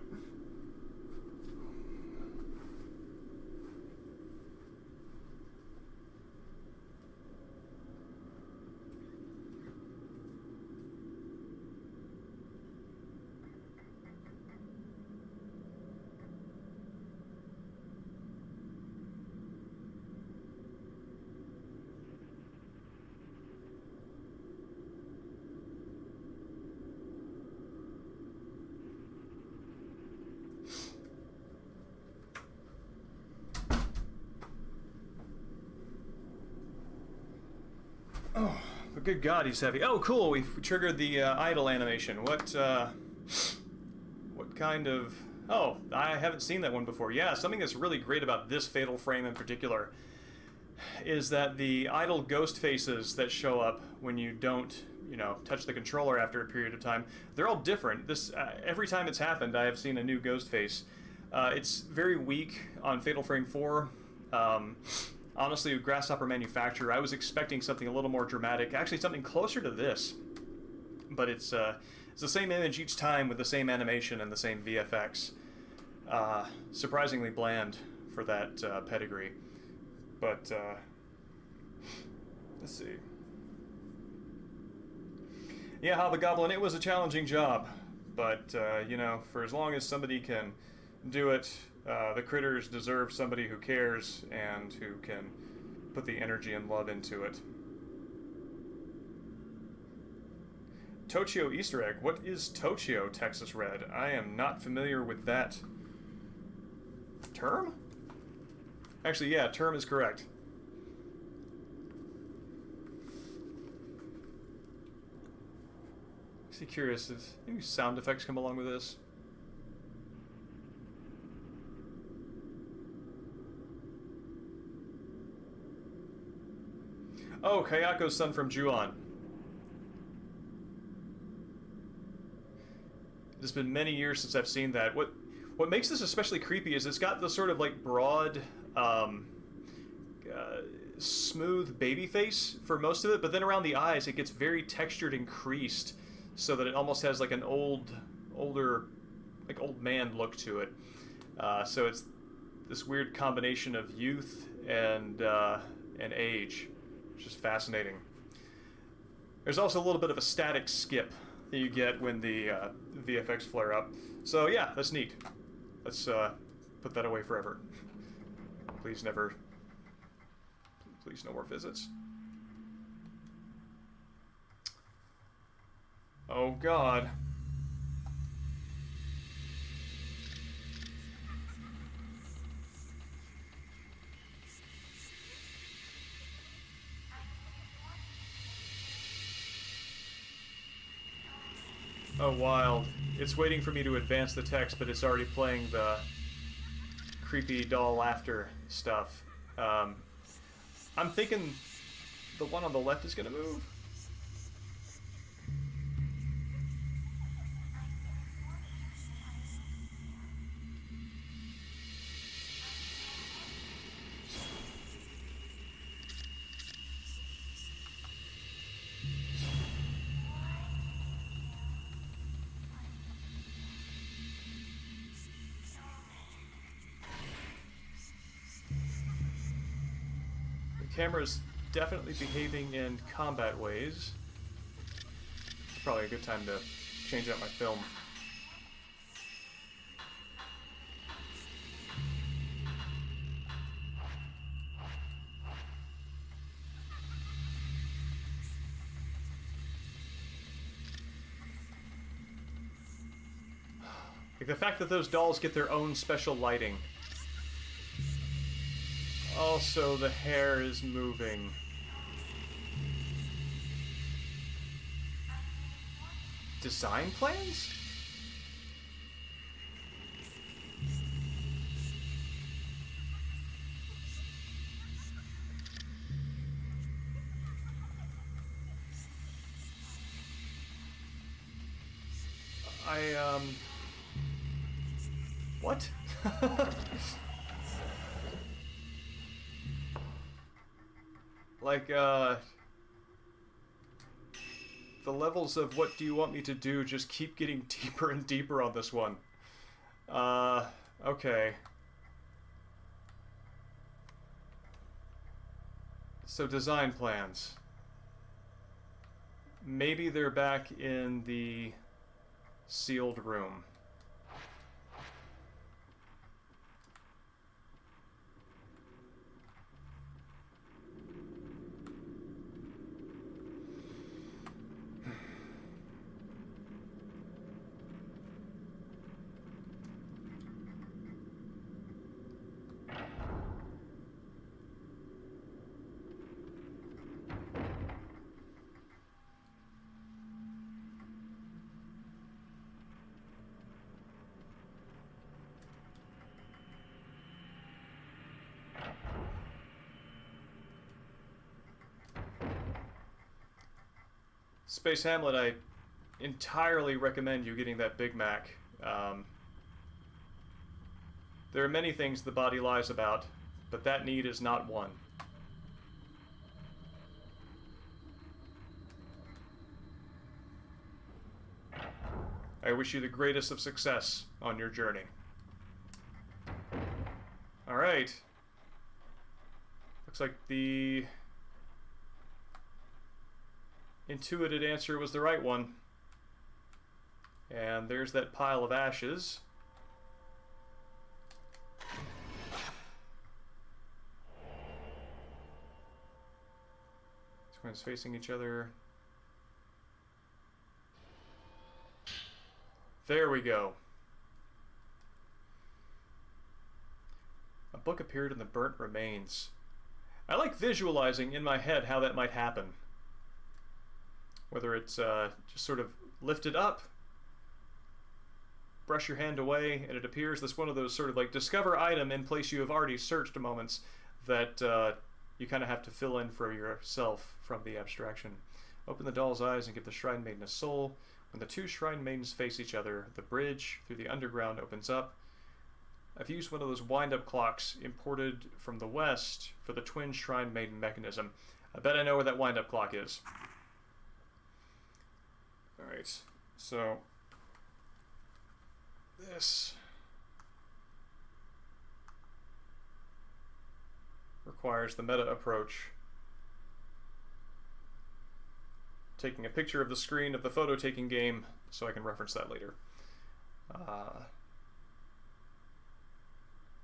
Oh, but good God, he's heavy. Oh, cool. We triggered the idle animation. What kind of... Oh, I haven't seen that one before. Yeah, something that's really great about this Fatal Frame in particular is that the idle ghost faces that show up when you don't, you know, touch the controller after a period of time, they're all different. This every time it's happened, I have seen a new ghost face. It's very weak on Fatal Frame 4. Honestly, with Grasshopper Manufacturer, I was expecting something a little more dramatic, actually something closer to this. But it's the same image each time with the same animation and the same VFX. Surprisingly bland for that pedigree. But, let's see. Yeah, Hobgoblin, it was a challenging job. But, you know, for as long as somebody can do it, the critters deserve somebody who cares and who can put the energy and love into it. Tochio Easter egg. What is Tochio, Texas Red? I am not familiar with that term? Actually, yeah, term is correct. I'm curious if any sound effects come along with this. Oh, Kayako's son from Ju-On. It's been many years since I've seen that. What makes this especially creepy is it's got the sort of like broad, smooth baby face for most of it, but then around the eyes it gets very textured and creased, so that it almost has like an older like old man look to it. So it's this weird combination of youth and age, which is fascinating. There's also a little bit of a static skip that you get when the VFX flare up. So yeah, that's neat. Let's put that away forever. Please never. Please no more visits. Oh God. Oh, wild. It's waiting for me to advance the text, but it's already playing the creepy doll laughter stuff. I'm thinking the one on the left is going to move. The camera's definitely behaving in combat ways. It's probably a good time to change out my film. Like the fact that those dolls get their own special lighting. Also, the hair is moving. Design plans? What? Like, the levels of what do you want me to do just keep getting deeper and deeper on this one. Okay. So design plans. Maybe they're back in the sealed room. Space Hamlet, I entirely recommend you getting that Big Mac. There are many things the body lies about, but that need is not one. I wish you the greatest of success on your journey. Alright. Looks like the intuited answer was the right one. And there's that pile of ashes. Everyone's facing each other. There we go. A book appeared in the burnt remains. I like visualizing in my head how that might happen. Whether it's just sort of lifted up, brush your hand away, and it appears that's one of those sort of like discover item in place you have already searched moments that you kind of have to fill in for yourself from the abstraction. Open the doll's eyes and give the Shrine Maiden a soul. When the two Shrine Maidens face each other, the bridge through the underground opens up. I've used one of those wind-up clocks imported from the West for the twin Shrine Maiden mechanism. I bet I know where that wind-up clock is. Alright, so This requires the meta approach. Taking a picture of the screen of the photo taking game so I can reference that later.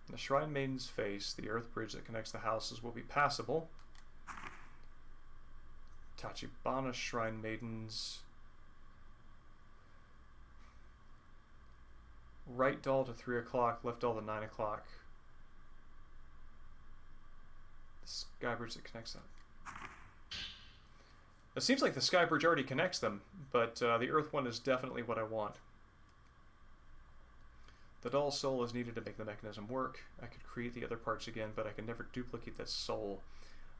The Shrine Maiden's face, the earth bridge that connects the houses, will be passable. Tachibana Shrine Maidens. Right doll to 3 o'clock, left doll to 9 o'clock. The sky bridge that connects them. It seems like the sky bridge already connects them, but the earth one is definitely what I want. The doll's soul is needed to make the mechanism work. I could create the other parts again, but I can never duplicate that soul.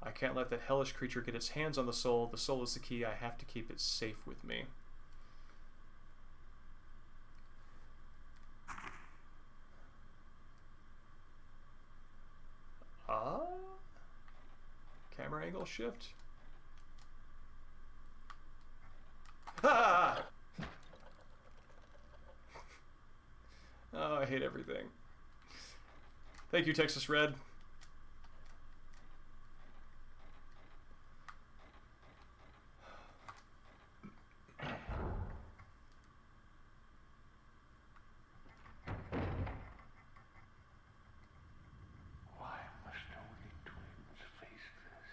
I can't let that hellish creature get its hands on the soul. The soul is the key. I have to keep it safe with me. Camera angle shift. Ah! Oh, I hate everything. Thank you, Texas Red. Why must only twins face this?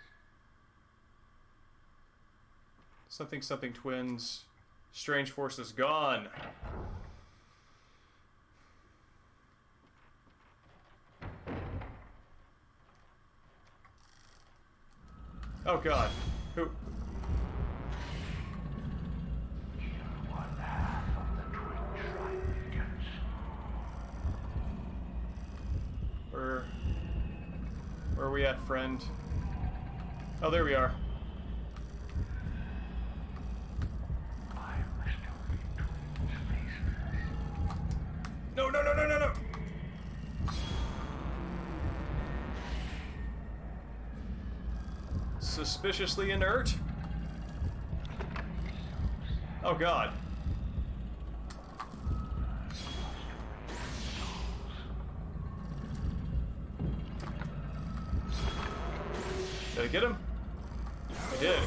Something something twins. Strange forces gone. Oh god. Who? One half of the twin triangles. Where are we at, friend? Oh, there we are. Why must only twins face this? No, no, no, no, no, no! Suspiciously inert? Oh god. Did I get him? I did.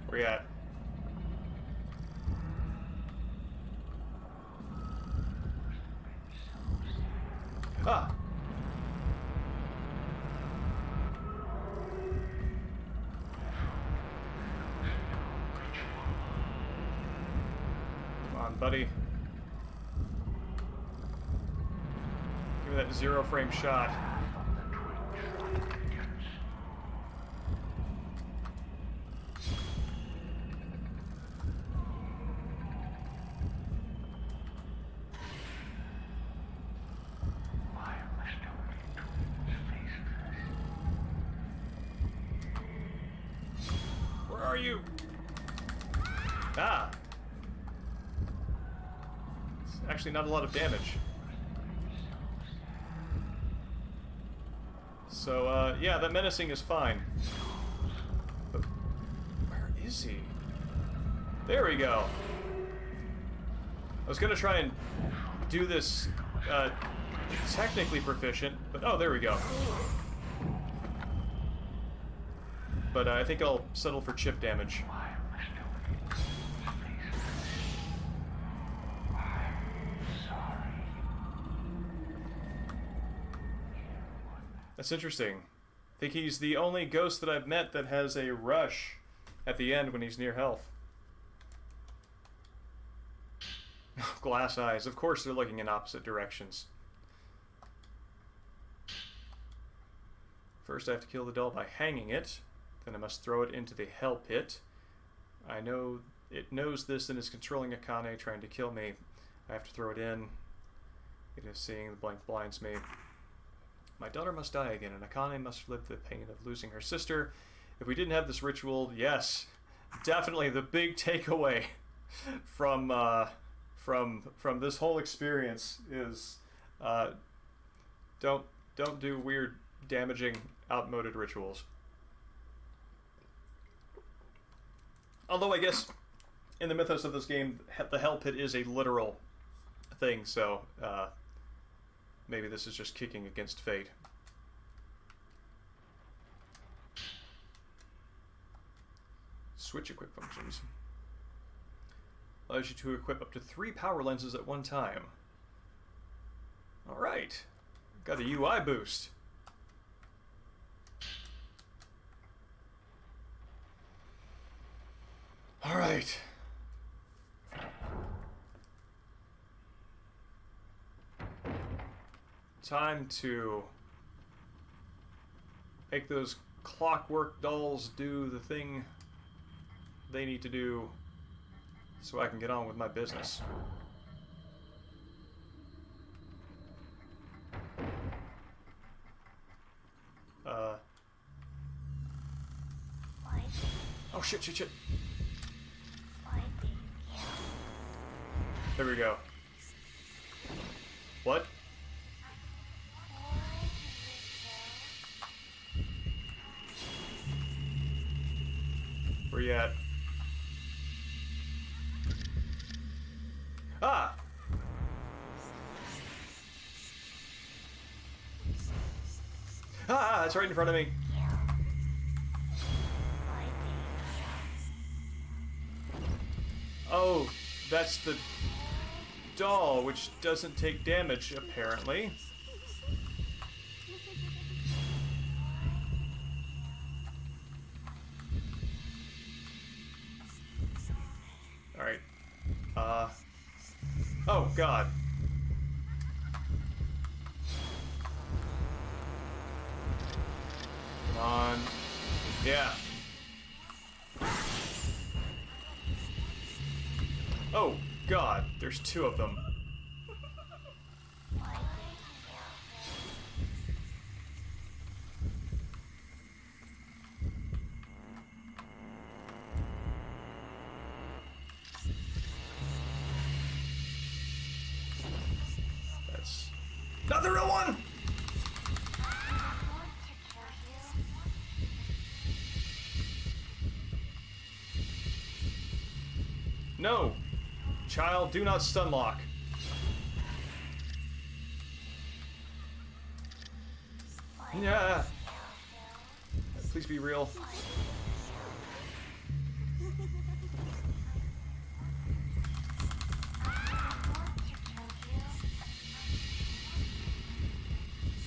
Where you at? Ah! Come on, buddy. Give me that 0 frame shot. Where are you? Ah! It's actually not a lot of damage. So, yeah, that menacing is fine. But where is he? There we go. I was gonna try and do this, technically proficient, but oh, there we go. But I think I'll settle for chip damage. That's interesting. I think he's the only ghost that I've met that has a rush at the end when he's near health. Glass eyes. Of course they're looking in opposite directions. First I have to kill the doll by hanging it. Then I must throw it into the hell pit. I know it knows this and is controlling Akane, trying to kill me. I have to throw it in. It is seeing the blank blinds me. My daughter must die again, and Akane must live the pain of losing her sister. if we didn't have this ritual, yes, definitely the big takeaway from from this whole experience is don't do weird, damaging, outmoded rituals. Although I guess in the mythos of this game, the Hell Pit is a literal thing, so maybe this is just kicking against fate. Switch equip functions. Allows you to equip up to 3 power lenses at one time. Alright. Got a UI boost. Alright. Time to make those clockwork dolls do the thing they need to do so I can get on with my business. Oh shit, shit, shit. There we go. What? Where you at? Ah! Ah, it's right in front of me. Oh, that's the doll, which doesn't take damage, apparently. Alright. Oh, God. Come on. Yeah. Oh, God. There's 2 of them. That's not the real one! No! Child, do not stun lock. Yeah. Please be real.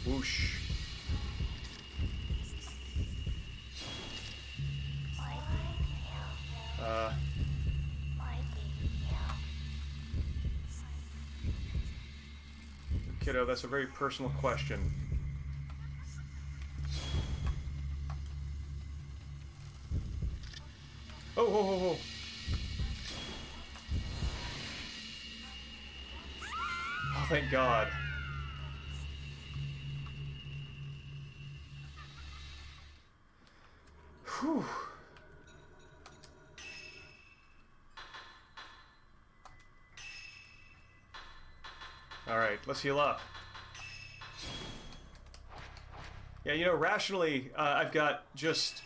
Whoosh. Kiddo, that's a very personal question. Oh, oh, oh, oh. Oh, thank God. Whew. Alright, let's heal up. Yeah, you know, rationally, I've got just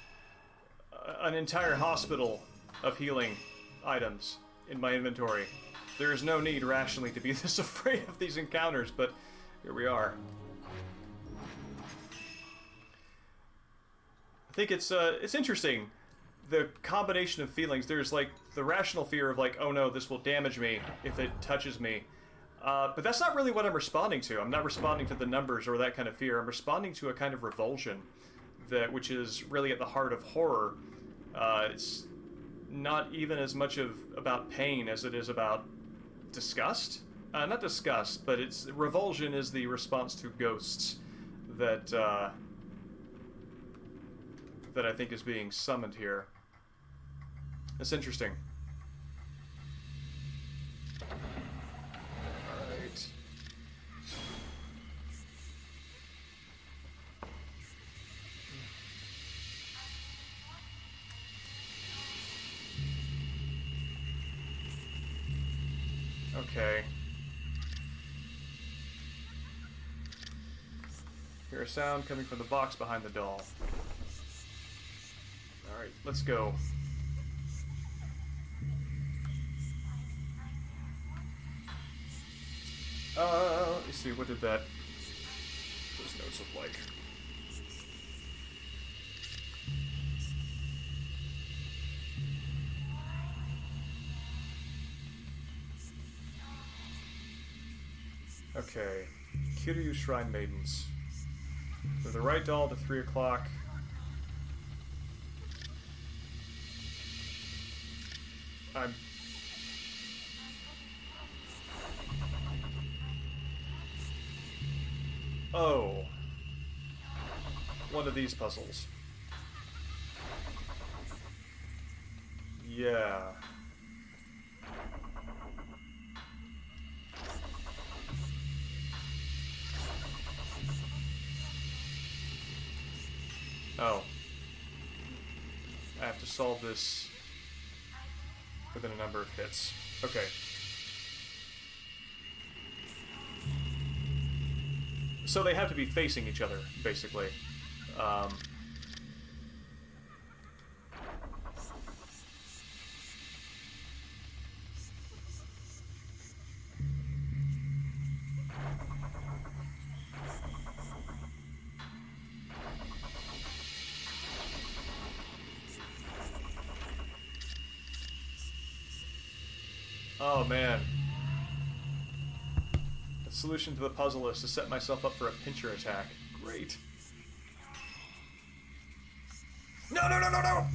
an entire hospital of healing items in my inventory. There is no need, rationally, to be this afraid of these encounters, but here we are. I think it's interesting, the combination of feelings. There's, like, the rational fear of, like, oh no, this will damage me if it touches me. But that's not really what I'm responding to. I'm not responding to the numbers or that kind of fear. I'm responding to a kind of revulsion, which is really at the heart of horror. It's not even as much about pain as it is about disgust. Not disgust, but revulsion is the response to ghosts that I think is being summoned here. It's interesting. Okay. Hear a sound coming from the box behind the doll. Alright, let's go. Let me see, what did those notes look like? Okay. Kiryu Shrine Maidens. With the right doll to 3 o'clock. I'm... Oh. One of these puzzles. Yeah. Oh. I have to solve this within a number of hits. Okay. So they have to be facing each other, basically. Oh, man. The solution to the puzzle is to set myself up for a pincher attack. Great. No, no, no, no, no!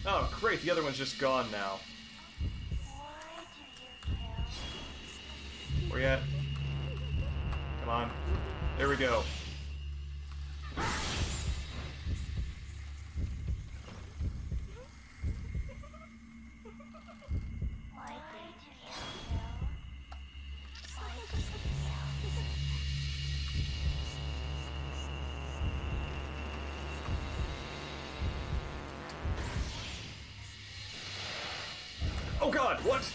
Oh, great. The other one's just gone now. Where you at? Come on. There we go. Oh god, what?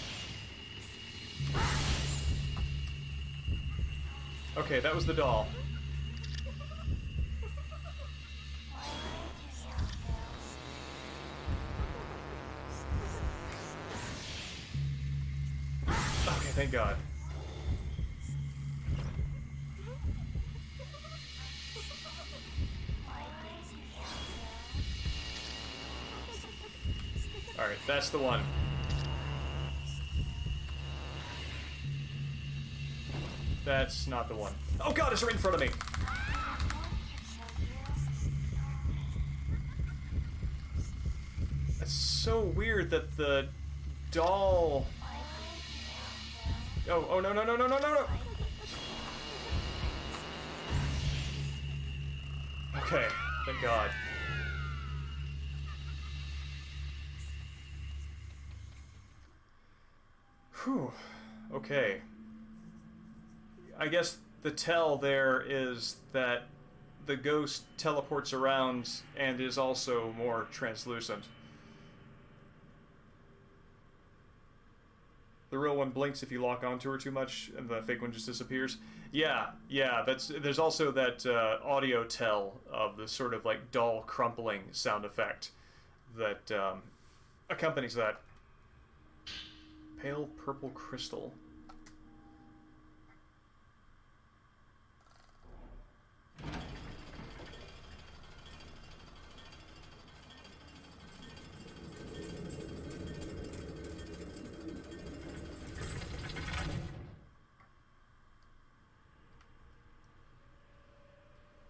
Okay, that was the doll. Okay, thank god. Alright, that's the one. That's not the one. Oh god, it's right in front of me! That's so weird that the doll... Oh, no, no, no, no, no, no, no! Okay, thank god. Whew. Okay. I guess the tell there is that the ghost teleports around and is also more translucent. The real one blinks if you lock onto her too much, and the fake one just disappears. Yeah, there's also that audio tell of the sort of like doll crumpling sound effect that accompanies that. Pale purple crystal.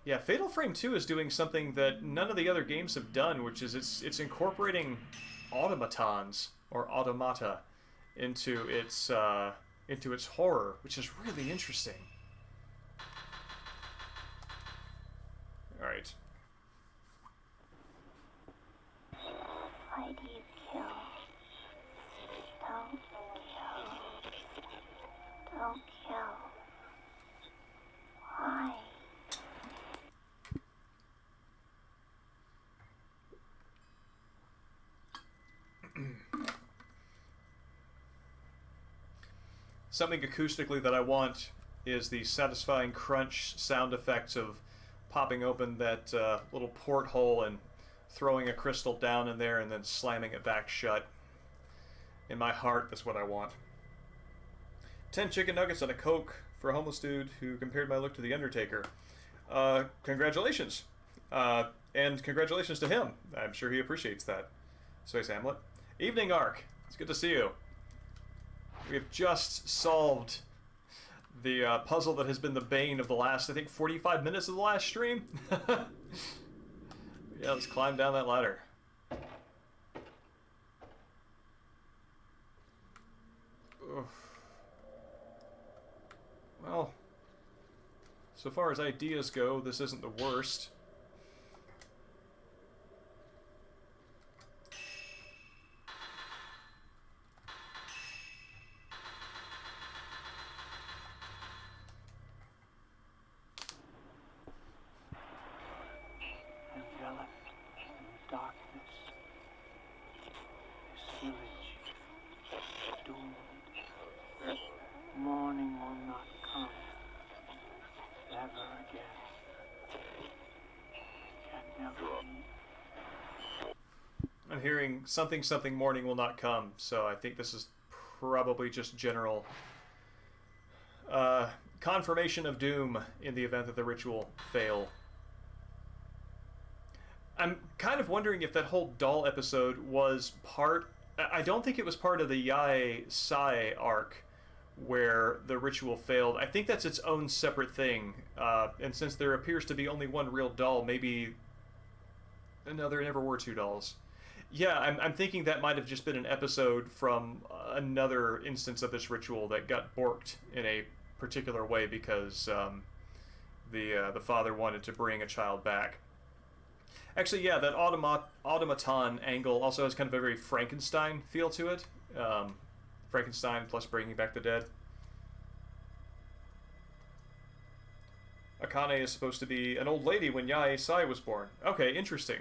Yeah, Fatal Frame 2 is doing something that none of the other games have done, which is it's incorporating automatons or automata into its horror, which is really interesting. All right. Why do you kill? Don't kill. Don't kill. Why? Something acoustically that I want is the satisfying crunch sound effects of popping open that little porthole and throwing a crystal down in there and then slamming it back shut. In my heart, that's what I want. 10 chicken nuggets and a Coke for a homeless dude who compared my look to The Undertaker. Congratulations. And congratulations to him. I'm sure he appreciates that. Space Hamlet. Evening, Ark. It's good to see you. We have just solved the puzzle that has been the bane of the last, I think, 45 minutes of the last stream. Yeah, let's climb down that ladder. Oof. Well, so far as ideas go, this isn't the worst. Enveloped in darkness, this village doomed. Morning will not come ever again. Can never be. I'm hearing something morning will not come, so I think this is probably just general confirmation of doom in the event that the ritual fail. I'm kind of wondering if that whole doll episode was part... I don't think it was part of the Yae Sai arc where the ritual failed. I think that's its own separate thing. And since there appears to be only one real doll, maybe... No, there never were two dolls. Yeah, I'm thinking that might have just been an episode from another instance of this ritual that got borked in a particular way because the father wanted to bring a child back. Actually, yeah, that automaton angle also has kind of a very Frankenstein feel to it. Frankenstein plus bringing back the dead. Akane is supposed to be an old lady when Yae Sai was born. Okay, interesting.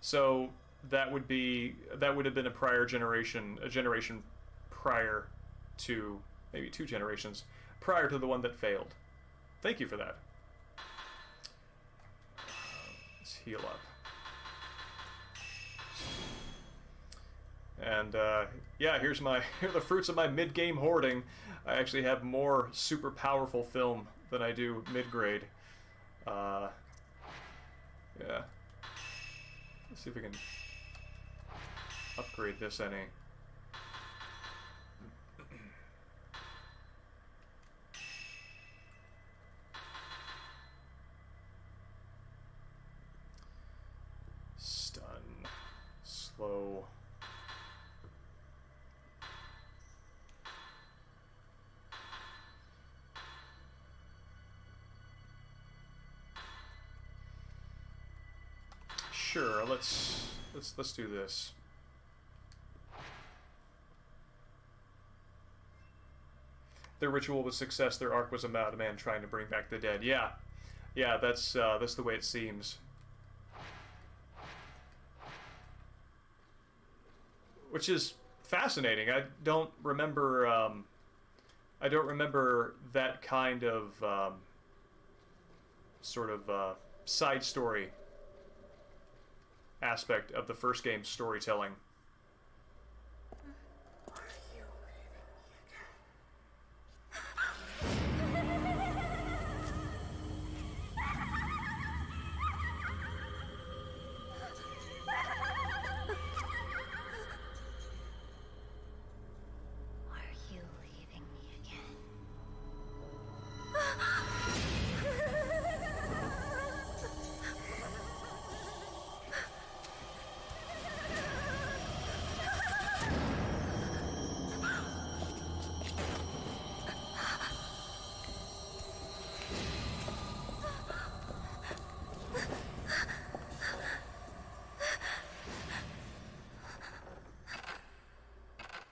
So that would have been a generation prior to, maybe 2 generations prior to the one that failed. Thank you for that. Let's heal up. And yeah, here are the fruits of my mid-game hoarding. I actually have more super powerful film than I do mid-grade. Yeah. Let's see if we can upgrade this any. Stun. Slow. Sure, let's do this. Their ritual was success. Their arc was about a man trying to bring back the dead. Yeah, that's the way it seems. Which is fascinating. I don't remember that kind of sort of side story aspect of the first game's storytelling.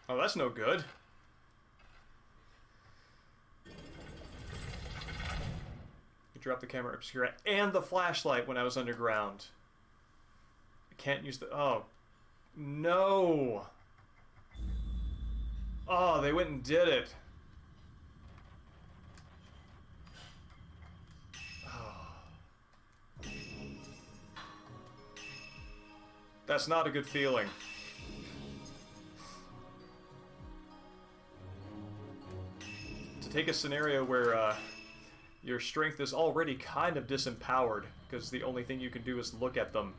Oh, that's no good. You dropped the camera obscura and the flashlight when I was underground. I can't use the... Oh. No! Oh, they went and did it. Oh. That's not a good feeling. To take a scenario where your strength is already kind of disempowered, because the only thing you can do is look at them,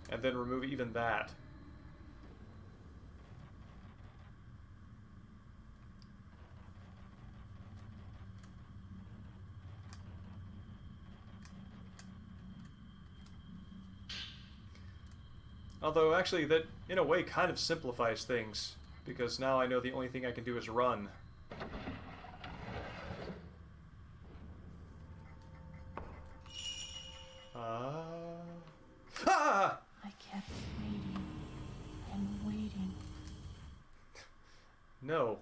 and then remove even that. Although, actually, that, in a way, kind of simplifies things, because now I know the only thing I can do is run. Ah! I kept waiting and waiting. No.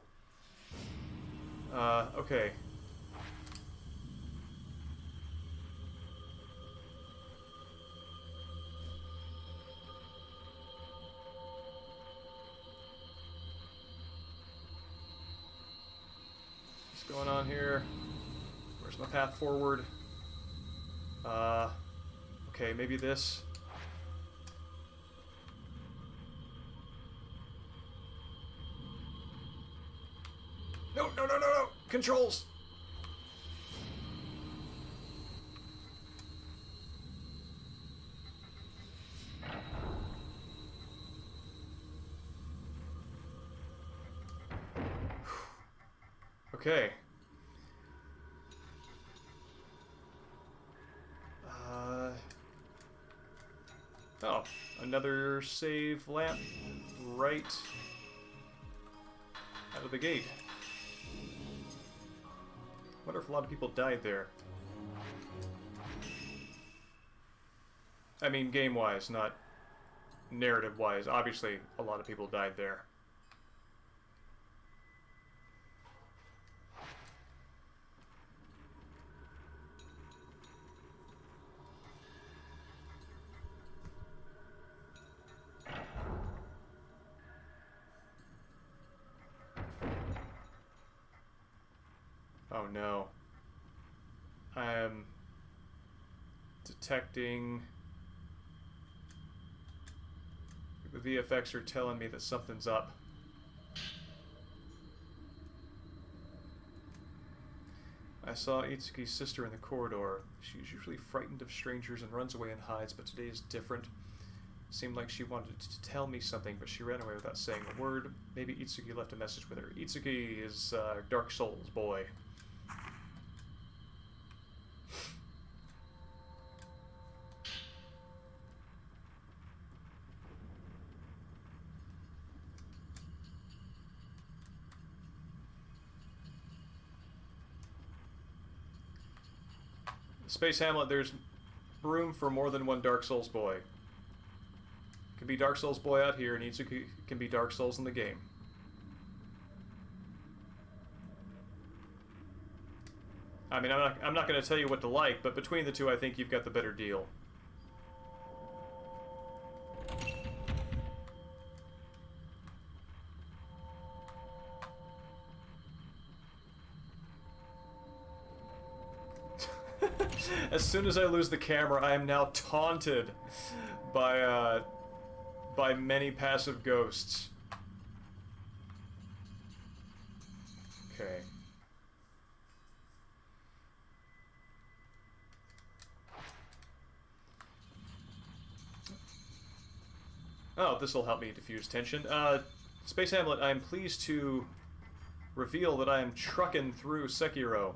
Okay. What's going on here? Where's my path forward? Okay, maybe this. No, no, no, no, no! Controls! Okay. Oh, another save lamp right out of the gate. Wonder if a lot of people died there. I mean, game-wise, not narrative-wise. Obviously, a lot of people died there. Oh no. I am detecting... The VFX are telling me that something's up. I saw Itsuki's sister in the corridor. She's usually frightened of strangers and runs away and hides, but today is different. Seemed like she wanted to tell me something, but she ran away without saying a word. Maybe Itsuki left a message with her. Itsuki is Dark Souls boy. Space Hamlet, there's room for more than one Dark Souls boy. Can be Dark Souls boy out here, and Itsuki can be Dark Souls in the game. I mean, I'm not going to tell you what to like, but between the two, I think you've got the better deal. As soon as I lose the camera, I am now taunted by many passive ghosts. Okay. Oh, this will help me diffuse tension. Space Hamlet, I am pleased to reveal that I am trucking through Sekiro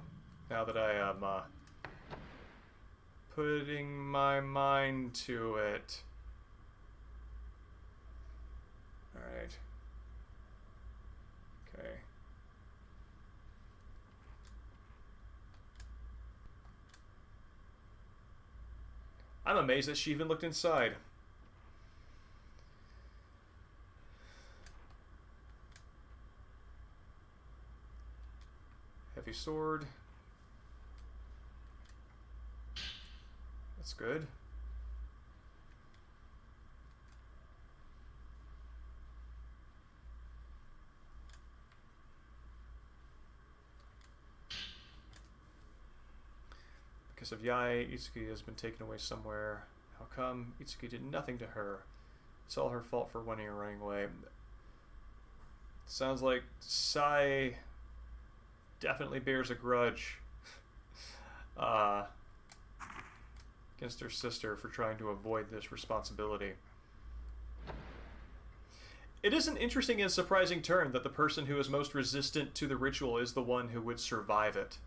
now that I am putting my mind to it. Alright. Okay. I'm amazed that she even looked inside. Heavy sword. That's good. Because of Yae, Itsuki has been taken away somewhere. How come? Itsuki did nothing to her. It's all her fault for winning or running away. Sounds like Sai definitely bears a grudge against her sister for trying to avoid this responsibility. It is an interesting and surprising turn that the person who is most resistant to the ritual is the one who would survive it.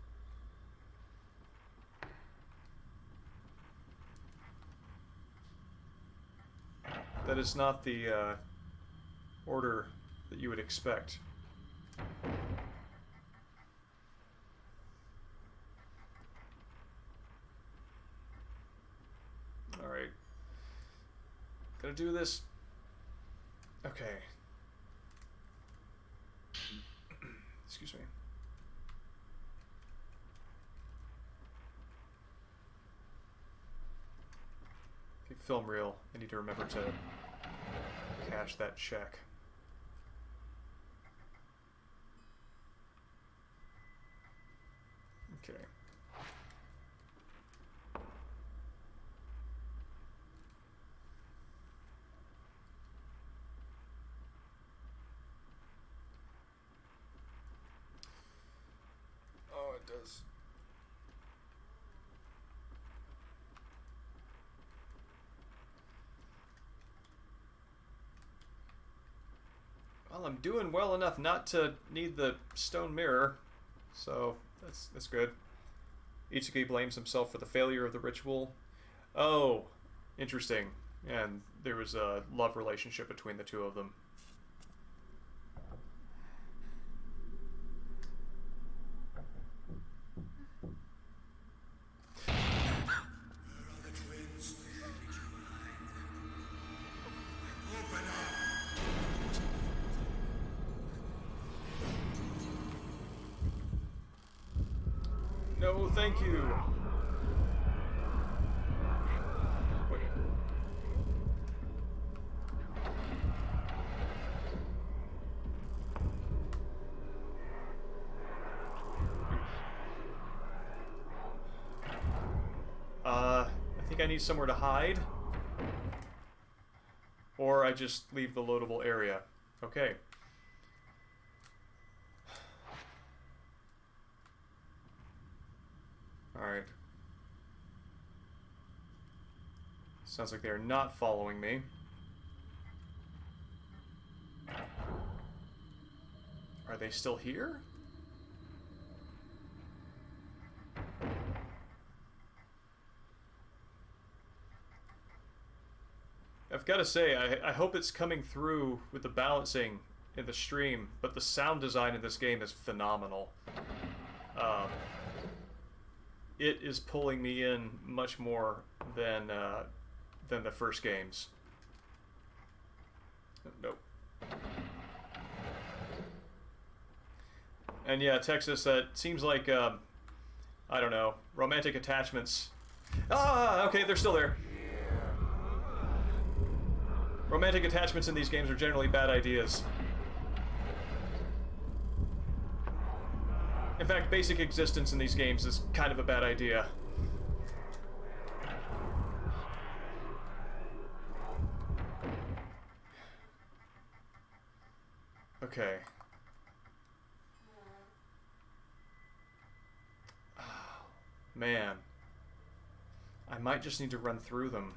That is not the order that you would expect. Alright. Gonna do this. Okay. Excuse me. Okay, film reel. I need to remember to cash that check. Okay. Oh, it does. Well, I'm doing well enough not to need the stone mirror, so that's good. Itsuki blames himself for the failure of the ritual. Oh, interesting. And there was a love relationship between the two of them. No, thank you. Wait. I think I need somewhere to hide. Or I just leave the loadable area. Okay. Alright. Sounds like they're not following me. Are they still here? I've got to say, I hope it's coming through with the balancing in the stream, but the sound design in this game is phenomenal. It is pulling me in much more than the first games. Nope. And yeah, Texas, that seems like, I don't know, romantic attachments. Ah, okay, they're still there. Romantic attachments in these games are generally bad ideas. In fact, basic existence in these games is kind of a bad idea. Okay. Oh, man. I might just need to run through them.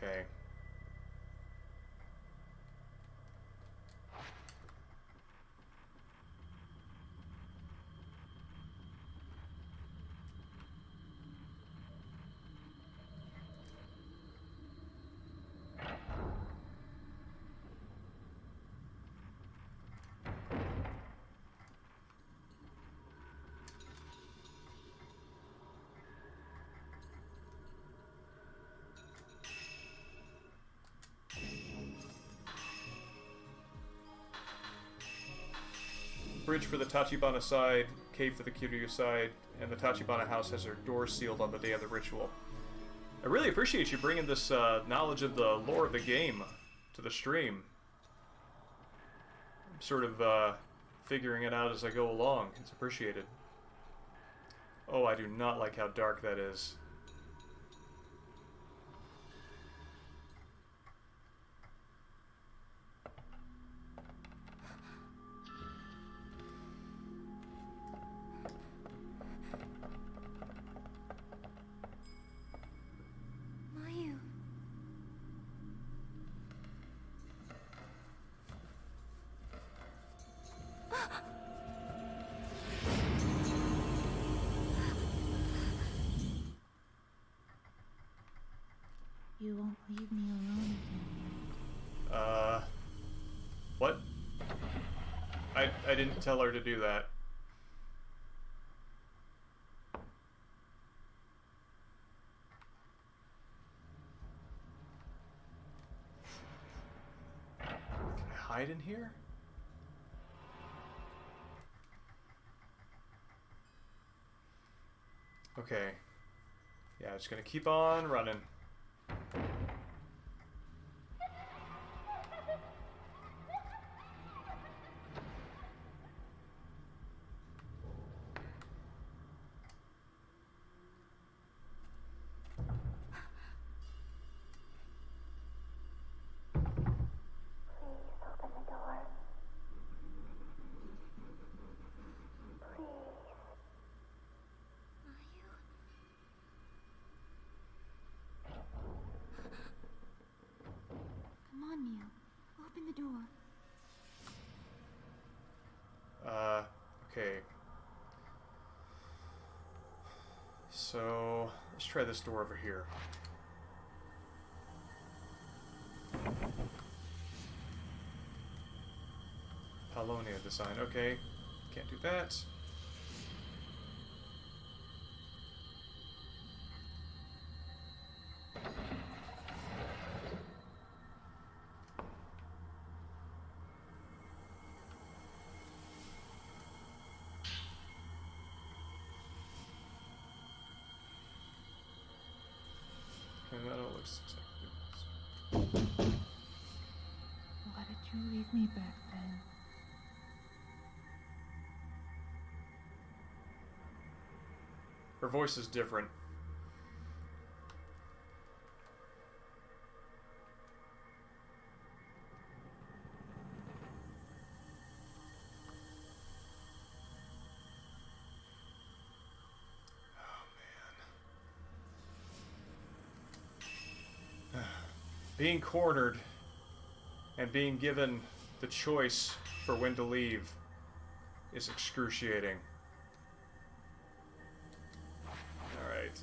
Okay. Bridge for the Tachibana side, cave for the Kiryu side, and the Tachibana house has their doors sealed on the day of the ritual. I really appreciate you bringing this knowledge of the lore of the game to the stream. I'm sort of figuring it out as I go along. It's appreciated. Oh, I do not like how dark that is. You won't leave me alone again. What? I didn't tell her to do that. Can I hide in here? Okay. Yeah, it's gonna keep on running. Open the door. Please. Come on, Neil. Open the door. Okay. So, let's try this door over here. Polonia design. Okay. Can't do that. Okay, that all looks exactly this. Why did you leave me back then? Her voice is different. Oh, man. Being cornered and being given the choice for when to leave is excruciating. Alright.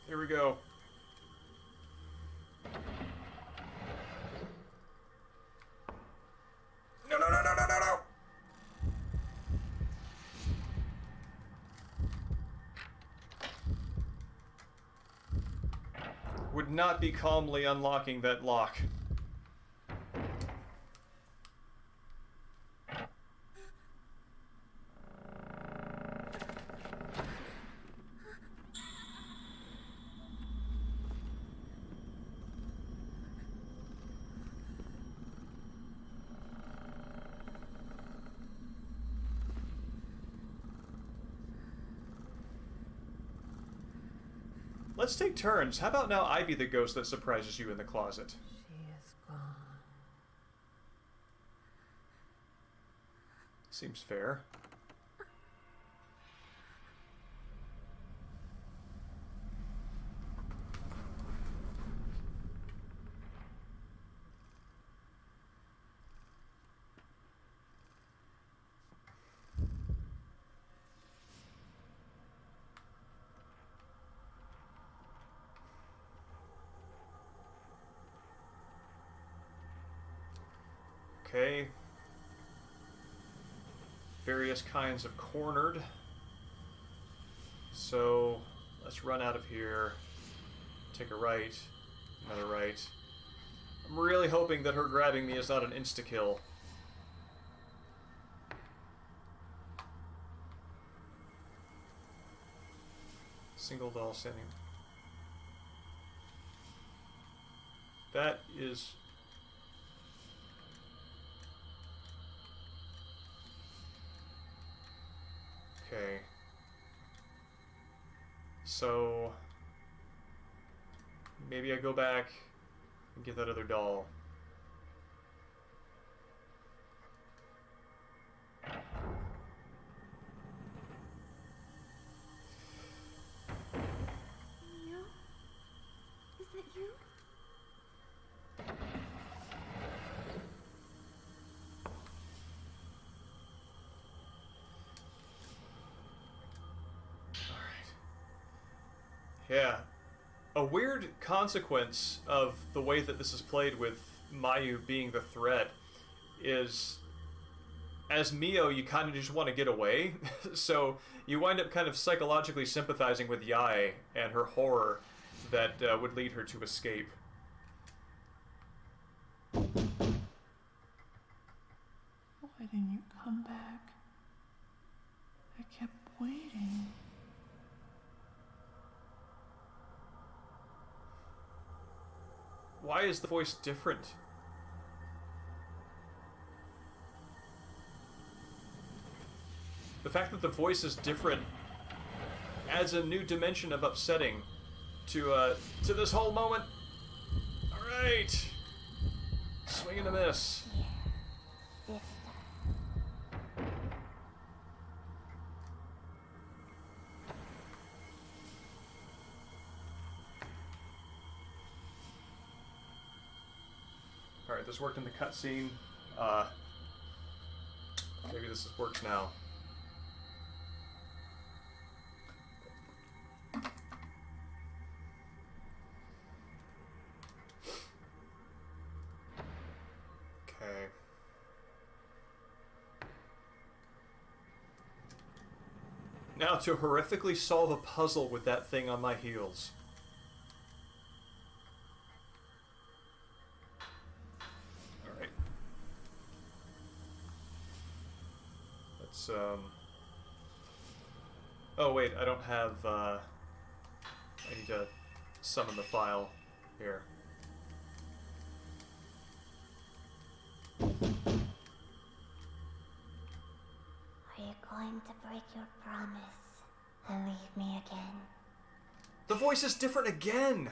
Here we go. No, no, no, no, no, no, no! Would not be calmly unlocking that lock. Let's take turns. How about now I be the ghost that surprises you in the closet? She is gone. Seems fair. Okay. Various kinds of cornered. So, let's run out of here. Take a right. Another right. I'm really hoping that her grabbing me is not an insta-kill. Single doll standing. That is... Okay. So... maybe I go back and get that other doll. Neo? Is that you? Yeah. A weird consequence of the way that this is played with Mayu being the threat is, as Mio, you kind of just want to get away. So you wind up kind of psychologically sympathizing with Yae and her horror that would lead her to escape. Why didn't you come back? I kept waiting. Why is the voice different? The fact that the voice is different adds a new dimension of upsetting to this whole moment. All right, swing and a miss. Sister. All right, this worked in the cutscene. Maybe this works now. Okay. Now to horrifically solve a puzzle with that thing on my heels. Alright. Let's, oh wait, I don't have, I need to summon the file here. Are you going to break your promise and leave me again? The voice is different again!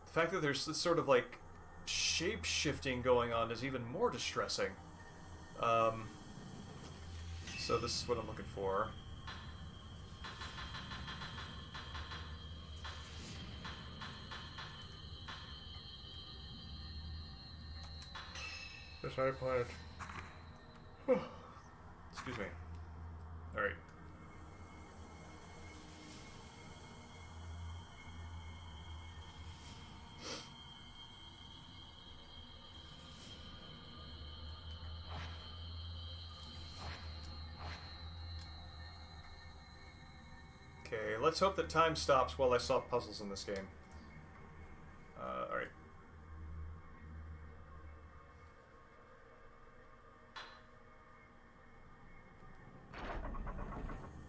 The fact that there's this sort of like shape-shifting going on is even more distressing. So this is what I'm looking for. This iPad. Excuse me. Alright. Okay, let's hope that time stops while I solve puzzles in this game. Alright.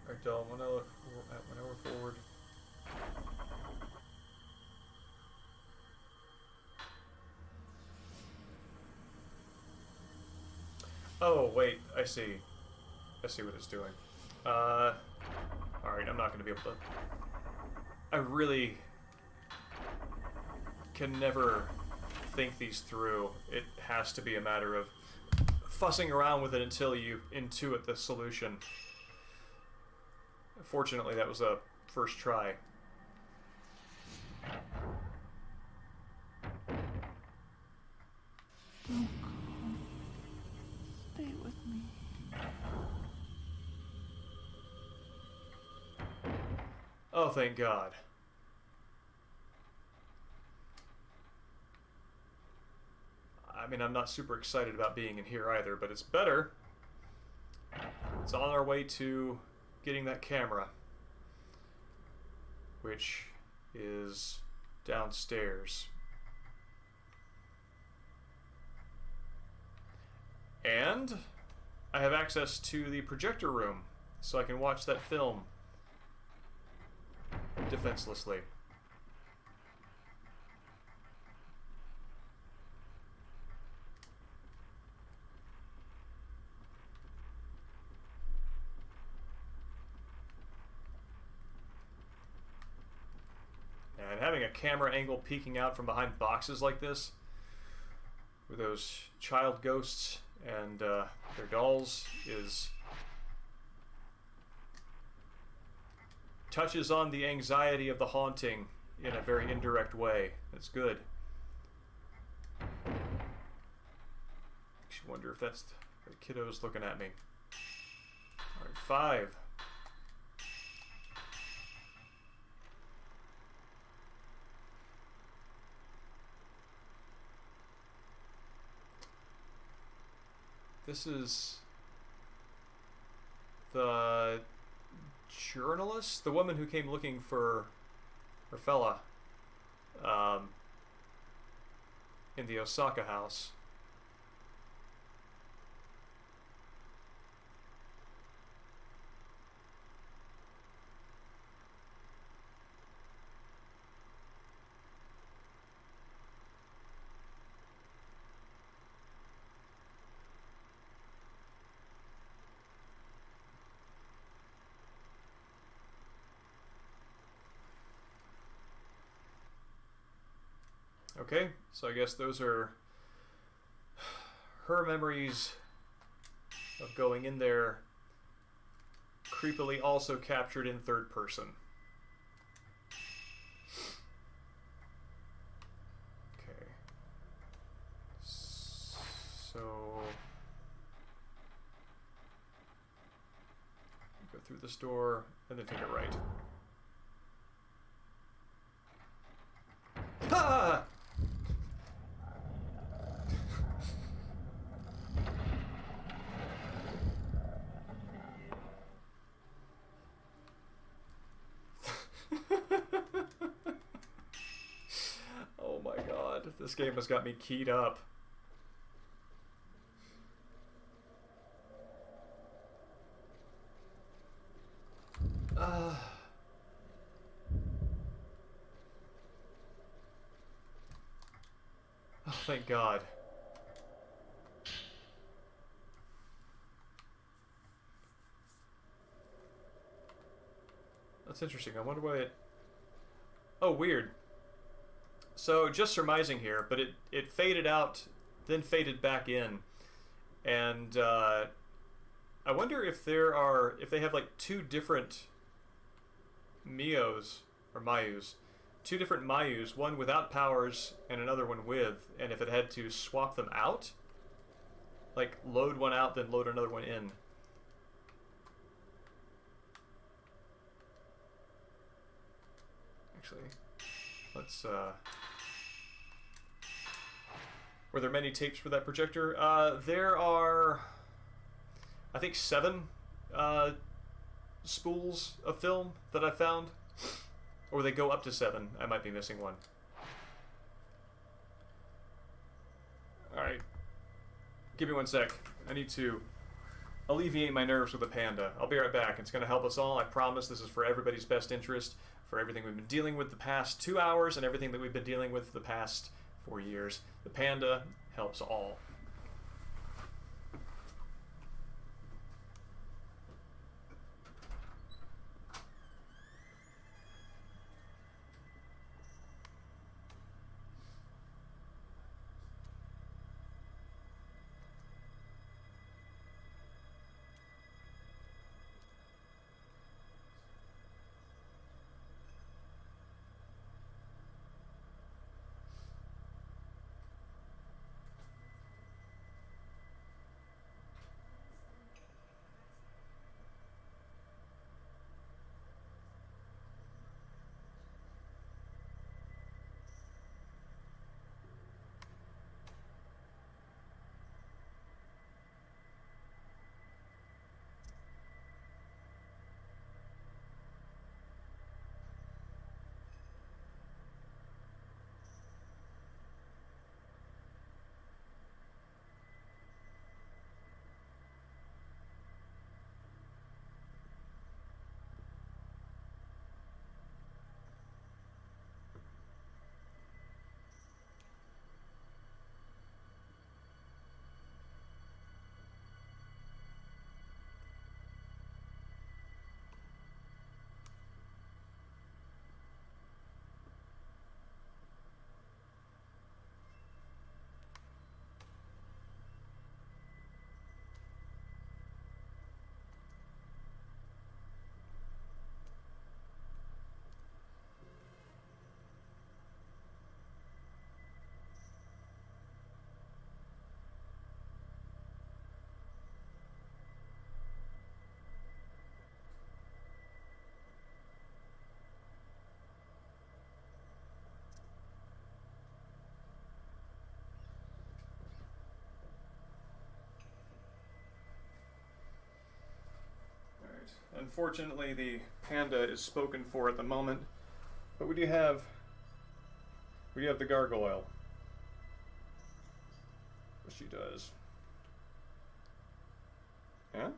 Alright, Del, 1 hour forward. Oh, wait, I see. I see what it's doing. Alright, I'm not gonna be able to... I really can never think these through. It has to be a matter of fussing around with it until you intuit the solution. Fortunately, that was a first try. Don't go. Stay with me. Oh, thank God. I mean, I'm not super excited about being in here either, but it's better. It's on our way to getting that camera, which is downstairs. And I have access to the projector room, so I can watch that film defenselessly. And having a camera angle peeking out from behind boxes like this, with those child ghosts and their dolls, touches on the anxiety of the haunting in a very indirect way. It's good. Actually wonder if that's the kiddos looking at me. Alright, 5. This is the journalist, the woman who came looking for her fella in the Osaka house. Okay, so I guess those are her memories of going in there, creepily also captured in third person. Okay. So go through this door and then take it right. Ah! Oh my god, this game has got me keyed up. Oh, thank God. That's interesting. I wonder why it... Oh, weird. So, just surmising here, but it faded out, then faded back in. And I wonder if if they have like two different Mios, or Mayus. Two different Mayus, one without powers and another one with, and if it had to swap them out? Like, load one out, then load another one in. Actually, let's, were there many tapes for that projector? There are, I think, 7 spools of film that I found. Or they go up to 7. I might be missing one. Alright. Give me one sec. I need to alleviate my nerves with a panda. I'll be right back. It's going to help us all. I promise this is for everybody's best interest, for everything we've been dealing with the past 2 hours and everything that we've been dealing with the past 4 years. The panda helps all. Unfortunately, the panda is spoken for at the moment, but we do have the gargoyle. What she does. Yeah?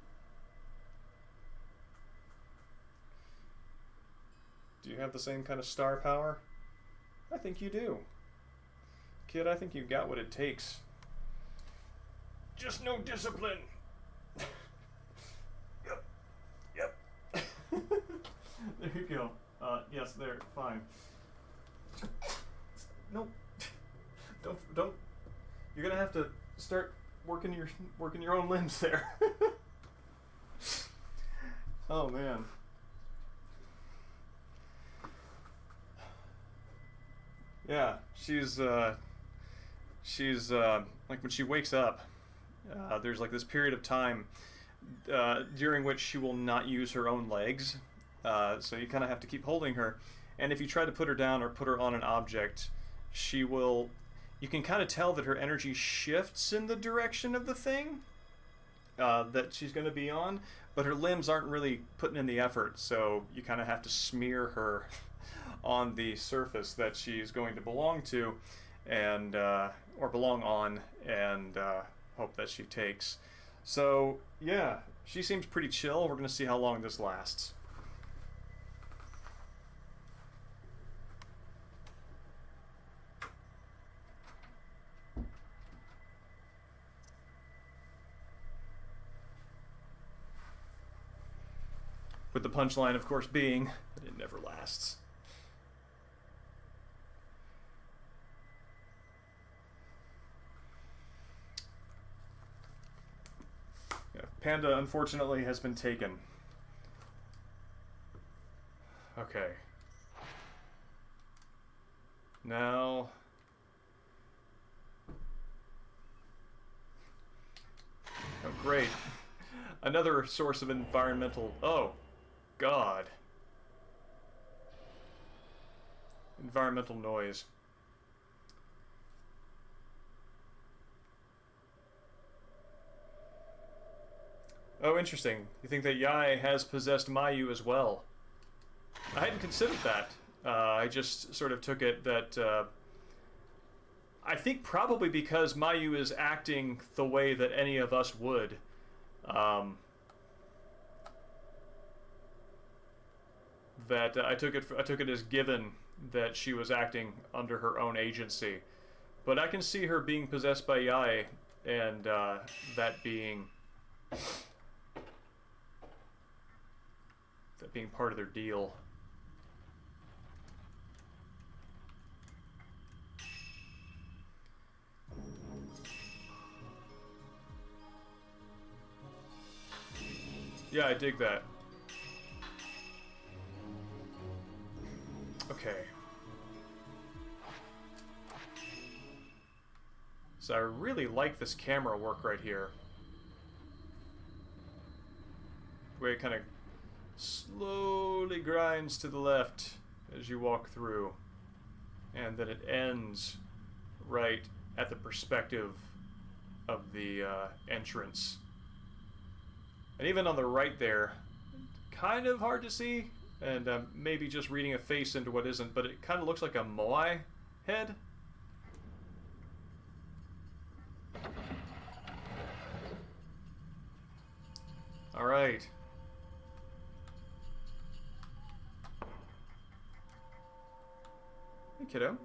Do you have the same kind of star power? I think you do. Kid, I think you got what it takes. Just no discipline. Yep. Yep. There you go. Yes, there. Fine. No. Don't. You're gonna have to start working your own limbs there. Oh man. Yeah, she's like when she wakes up, there's like this period of time during which she will not use her own legs, so you kind of have to keep holding her, and if you try to put her down or put her on an object, she will, you can kind of tell that her energy shifts in the direction of the thing that she's going to be on, but her limbs aren't really putting in the effort, so you kind of have to smear her on the surface that she's going to belong to, and or belong on, and hope that she takes. So yeah, she seems pretty chill. We're gonna see how long this lasts. With the punchline, of course, being that it never lasts. Yeah, Panda, unfortunately, has been taken. Okay. Now... Oh, great. Another source of environmental... Oh, God. Environmental noise. Oh, interesting. You think that Yai has possessed Mayu as well? I hadn't considered that. I just sort of took it that... I think probably because Mayu is acting the way that any of us would. That I took it as given that she was acting under her own agency. But I can see her being possessed by Yai, and that being part of their deal. Yeah, I dig that. Okay. So I really like this camera work right here. The way it kind of slowly grinds to the left as you walk through. And then it ends right at the perspective of the entrance. And even on the right there, kind of hard to see, and maybe just reading a face into what isn't, but it kind of looks like a Moai head. All right. Hey, kiddo.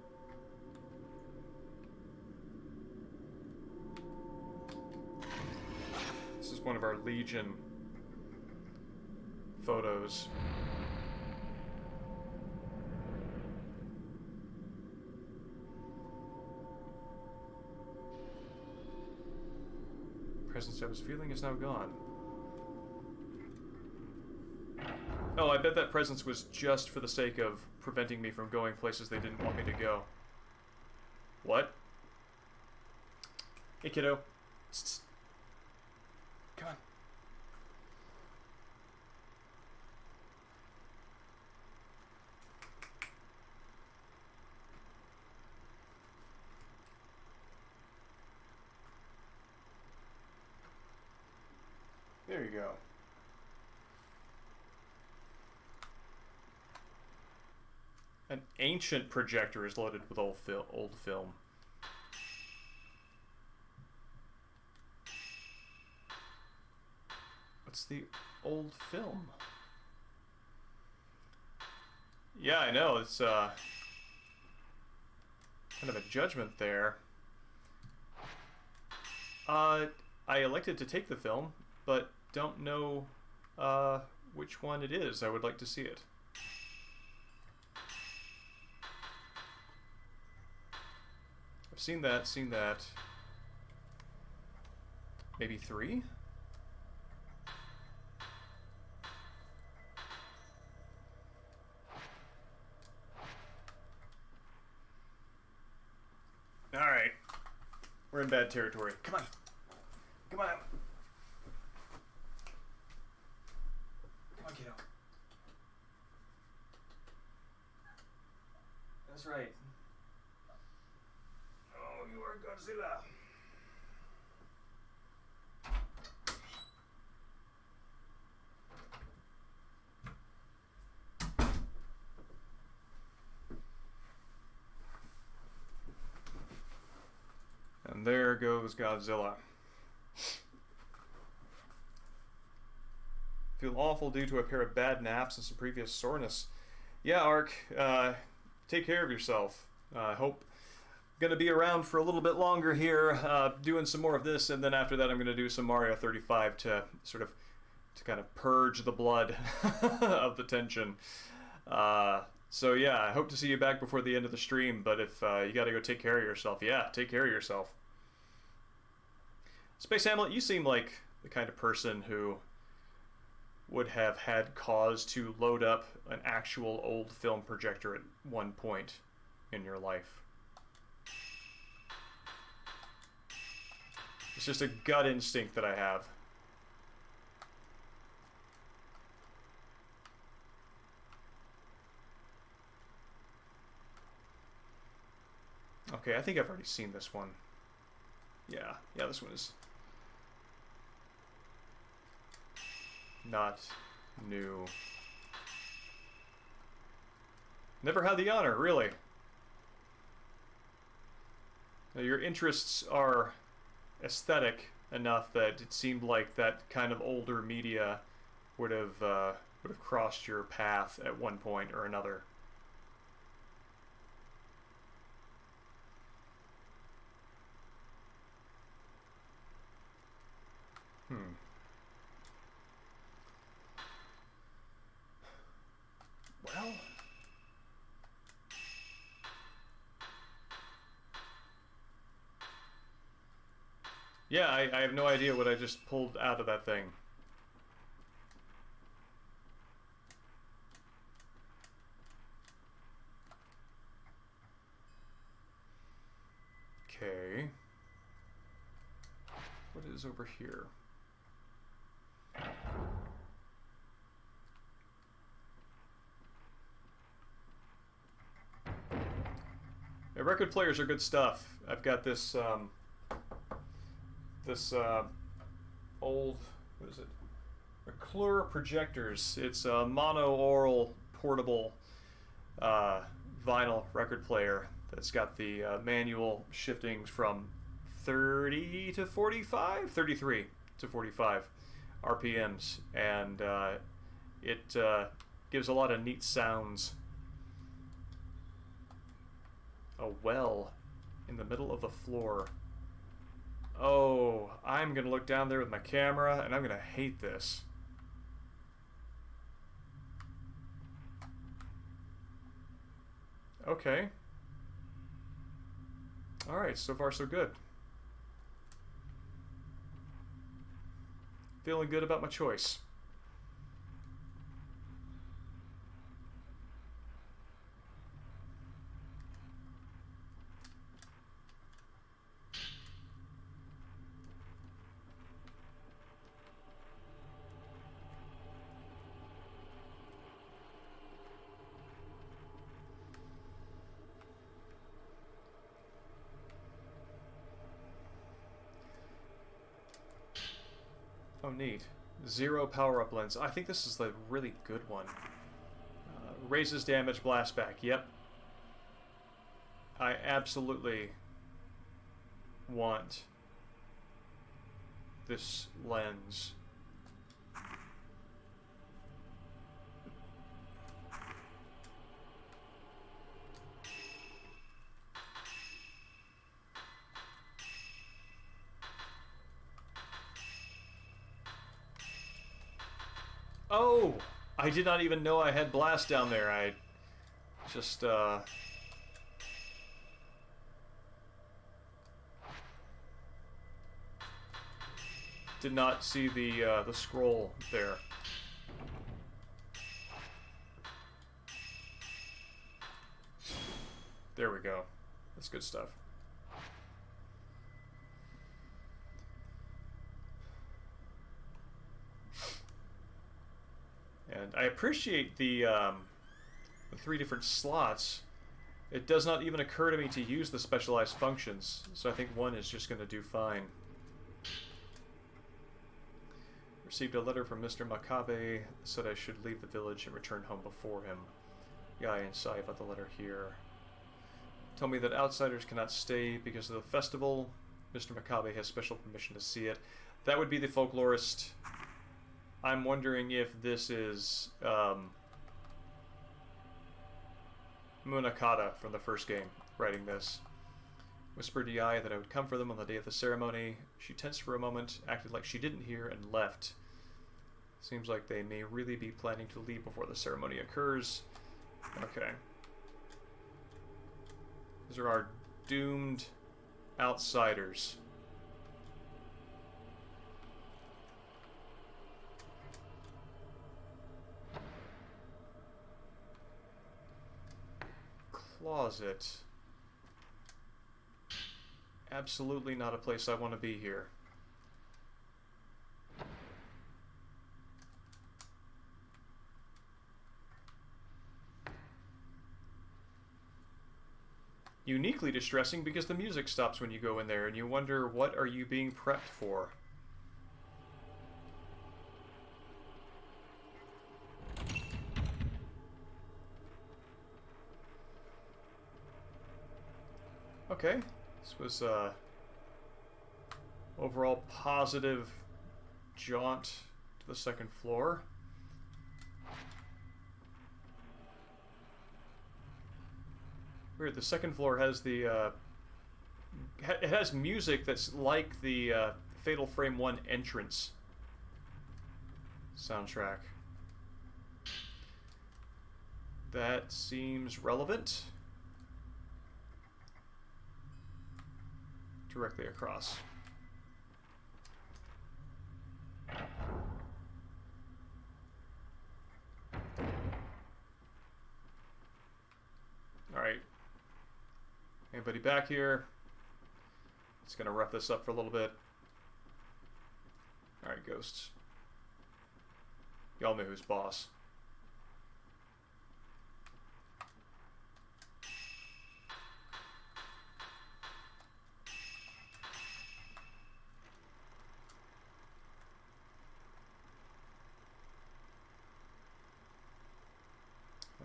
This is one of our Legion photos. Presence I was feeling is now gone. Oh, I bet that presence was just for the sake of preventing me from going places they didn't want me to go. What? Hey, kiddo. Tss. Come on. There you go. ancient projector is loaded with old film. What's the old film? Yeah, I know. It's kind of a judgment there. I elected to take the film, but don't know which one it is. I would like to see it. I've seen that. Maybe 3? Alright. We're in bad territory. Come on. Come on out. Come on, kiddo. That's right. Oh, you are Godzilla. And there goes Godzilla. Feel awful due to a pair of bad naps and some previous soreness. Yeah, Ark, take care of yourself. I hope gonna be around for a little bit longer here, doing some more of this, and then after that I'm gonna do some Mario 35 to kind of purge the blood of the tension. So yeah, I hope to see you back before the end of the stream, but if you gotta go take care of yourself, yeah, take care of yourself. Space Hamlet, you seem like the kind of person who would have had cause to load up an actual old film projector at one point in your life. It's just a gut instinct that I have. Okay, I think I've already seen this one. Yeah, this one is not new. Never had the honor, really. Now, your interests are aesthetic enough that it seemed like that kind of older media would have crossed your path at one point or another. Well, yeah, I have no idea what I just pulled out of that thing. Okay. What is over here? Yeah, record players are good stuff. I've got this old, what is it? McClure projectors. It's a mono-aural portable vinyl record player that's got the manual shifting from 30 to 45, 33 to 45 RPMs, and it gives a lot of neat sounds. A well in the middle of the floor. Oh, I'm gonna look down there with my camera and I'm gonna hate this. Okay. Alright, so far so good. Feeling good about my choice. Oh, neat. 0 power-up lens. I think this is the really good one. Raises damage, blast back. Yep. I absolutely want this lens. Oh! I did not even know I had blast down there. I just, did not see the scroll there. There we go. That's good stuff. And I appreciate the 3 different slots. It does not even occur to me to use the specialized functions, so I think one is just going to do fine. Received a letter from Mr. Makabe, said I should leave the village and return home before him. Guy and Sai about the letter here. Told me that outsiders cannot stay because of the festival. Mr. Makabe has special permission to see it. That would be the folklorist. I'm wondering if this is Munakata from the first game writing this. Whispered to Yai that I would come for them on the day of the ceremony. She tensed for a moment, acted like she didn't hear, and left. Seems like they may really be planning to leave before the ceremony occurs. Okay. These are our doomed outsiders. Closet. Absolutely not a place I want to be here. Uniquely distressing because the music stops when you go in there and you wonder, what are you being prepped for? Okay, this was overall positive jaunt to the second floor. Weird, the second floor has the it has music that's like the Fatal Frame 1 entrance soundtrack. That seems relevant. Directly across. Alright. Anybody back here? Just gonna rough this up for a little bit. Alright, ghosts. Y'all know who's boss.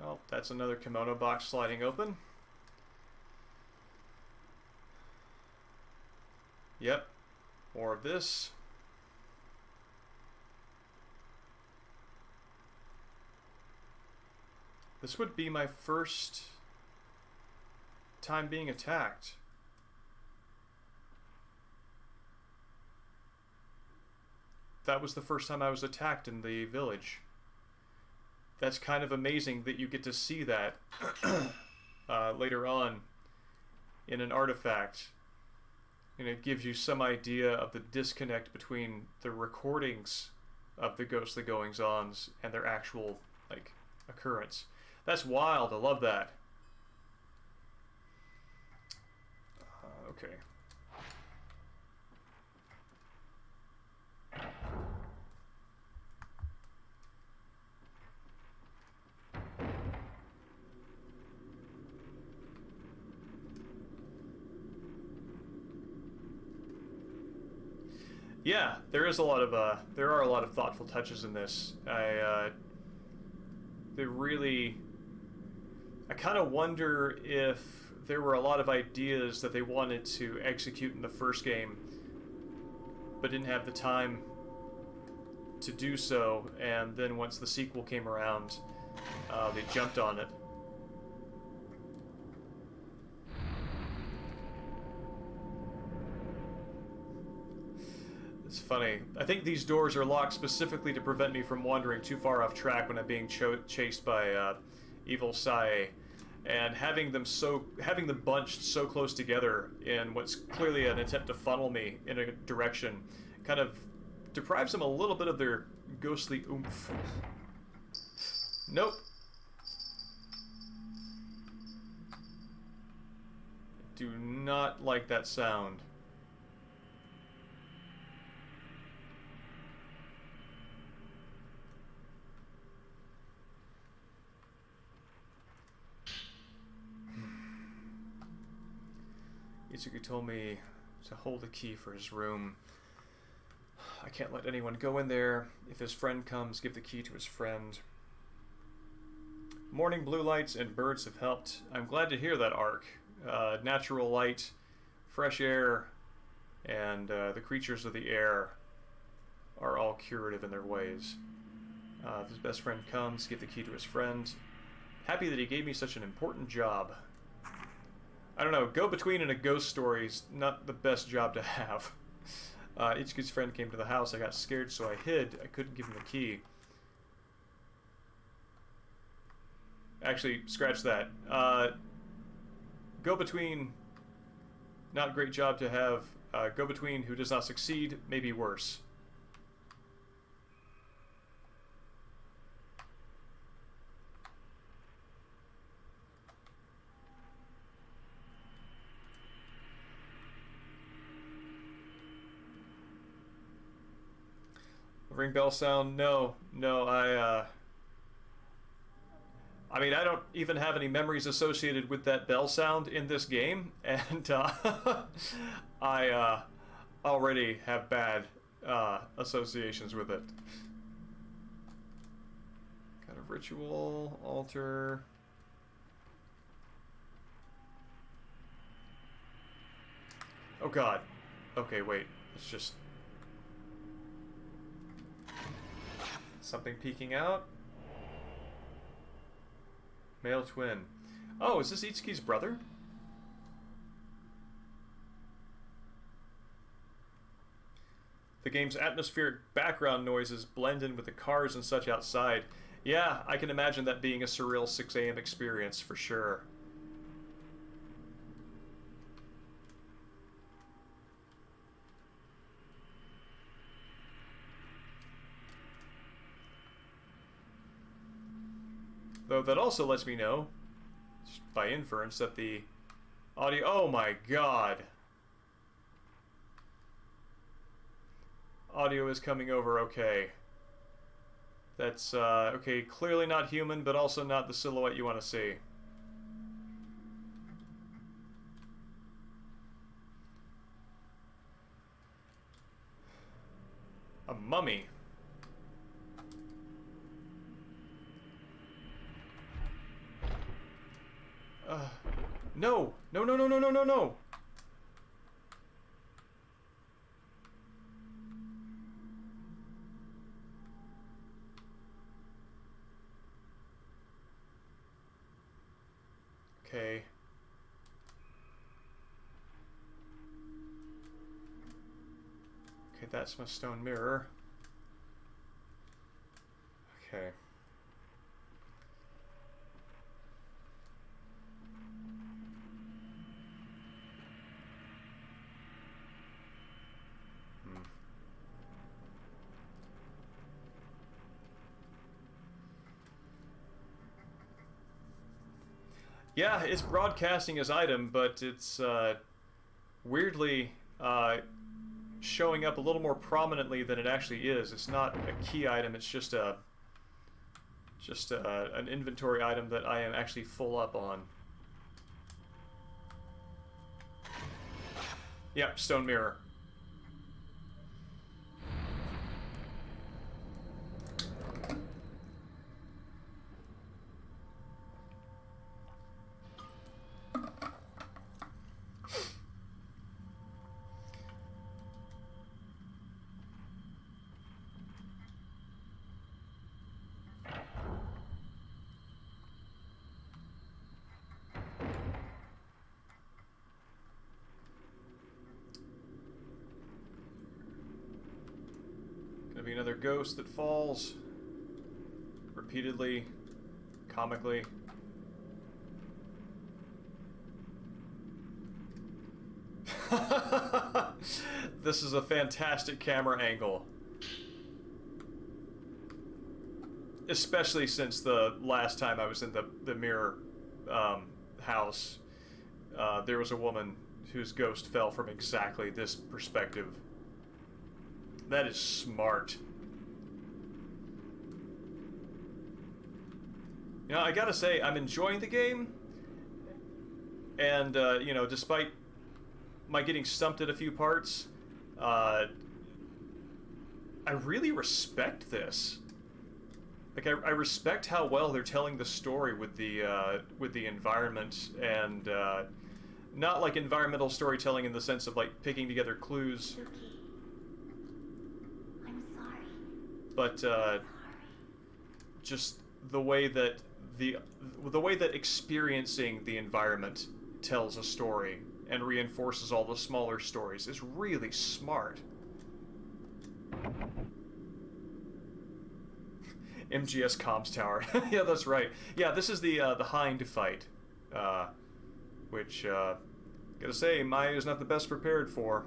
Well, that's another kimono box sliding open. Yep, more of this. This would be my first time being attacked. That was the first time I was attacked in the village. That's kind of amazing that you get to see that later on in an artifact. And it gives you some idea of the disconnect between the recordings of the ghostly goings-ons and their actual, like, occurrence. That's wild. I love that. Okay. Yeah, there is a lot of there are a lot of thoughtful touches in this. They really, I kind of wonder if there were a lot of ideas that they wanted to execute in the first game, but didn't have the time to do so, and then once the sequel came around, they jumped on it. It's funny. I think these doors are locked specifically to prevent me from wandering too far off track when I'm being chased by evil Sae. And having them bunched so close together in what's clearly an attempt to funnel me in a direction kind of deprives them a little bit of their ghostly oomph. Nope. Do not like that sound. Itsuki told me to hold the key for his room. I can't let anyone go in there. If his friend comes, give the key to his friend. Morning blue lights and birds have helped. I'm glad to hear that, Ark. Natural light, fresh air, and the creatures of the air are all curative in their ways. If his best friend comes, give the key to his friend. Happy that he gave me such an important job. I don't know, go-between in a ghost story is not the best job to have. Ichiki's friend came to the house. I got scared, so I hid. I couldn't give him the key. Actually, scratch that. Go-between, not a great job to have. Go-between who does not succeed, maybe worse. Ring bell sound? No, I mean, I don't even have any memories associated with that bell sound in this game, and I already have bad associations with it. Got a ritual, altar. Oh god. Okay, wait. It's just something peeking out. Male twin. Oh, is this Itsuki's brother? The game's atmospheric background noises blend in with the cars and such outside. Yeah, I can imagine that being a surreal 6 a.m. experience for sure. Though that also lets me know, just by inference, that the audio... Oh my god! Audio is coming over okay. That's, okay, clearly not human, but also not the silhouette you want to see. A mummy. No! No, no, no, no, no, no, no! Okay. Okay, that's my stone mirror. Okay. Yeah, it's broadcasting as item, but it's weirdly showing up a little more prominently than it actually is. It's not a key item, it's just an inventory item that I am actually full up on. Yep, stone mirror. gonna be another ghost that falls repeatedly, comically. This is a fantastic camera angle. Especially since the last time I was in the mirror house, there was a woman whose ghost fell from exactly this perspective. That is smart. You know, I gotta say, I'm enjoying the game, and you know, despite my getting stumped at a few parts, I really respect this. Like, I respect how well they're telling the story with the environment, and not like environmental storytelling in the sense of like picking together clues, Suki, I'm sorry. but just the way that experiencing the environment tells a story and reinforces all the smaller stories is really smart. MGS comms tower. Yeah, that's right. Yeah, this is the Hind fight, which gotta say, Maya is not the best prepared for.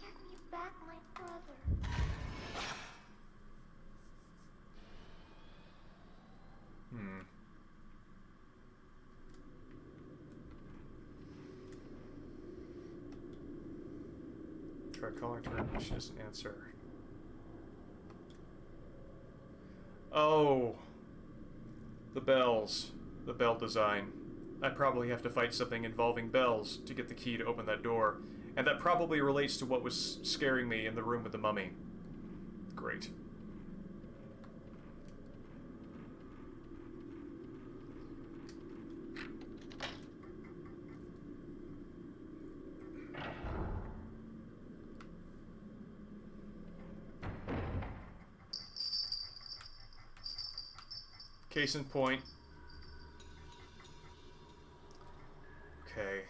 Get me back my brother. Try calling to her, but she doesn't answer. Oh, the bells. The bell design. I probably have to fight something involving bells to get the key to open that door. And that probably relates to what was scaring me in the room with the mummy. Great. Case in point. Okay.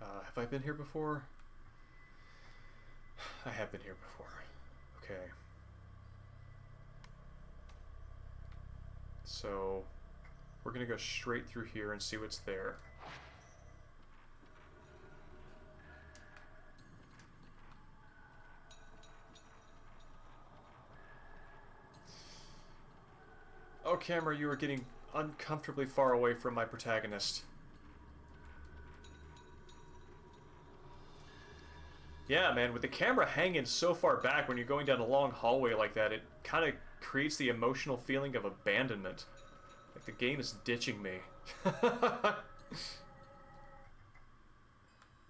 Have I been here before? I have been here before. Okay. So, we're gonna go straight through here and see what's there. Oh, camera, you are getting uncomfortably far away from my protagonist. Yeah, man, with the camera hanging so far back when you're going down a long hallway like that, it kind of creates the emotional feeling of abandonment. Like the game is ditching me.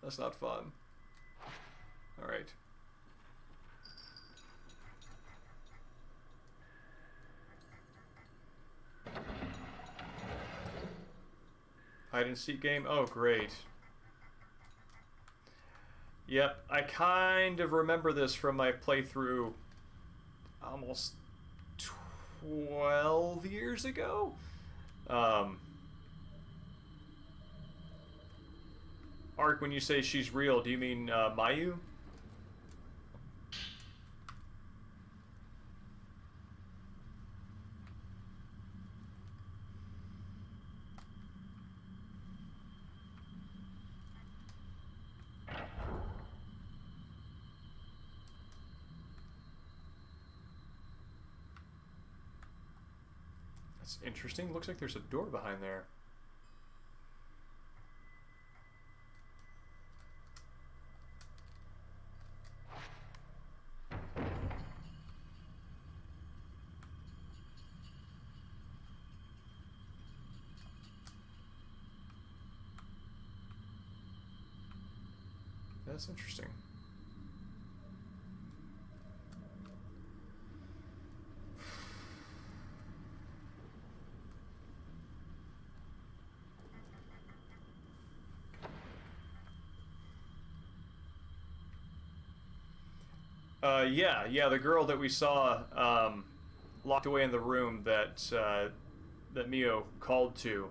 That's not fun. Alright. Hide and seek game? Oh, great. Yep, I kind of remember this from my playthrough almost 12 years ago. Ark, when you say she's real, do you mean Mayu? That's interesting. Looks like there's a door behind there. That's interesting. Yeah, the girl that we saw locked away in the room that that Mio called to,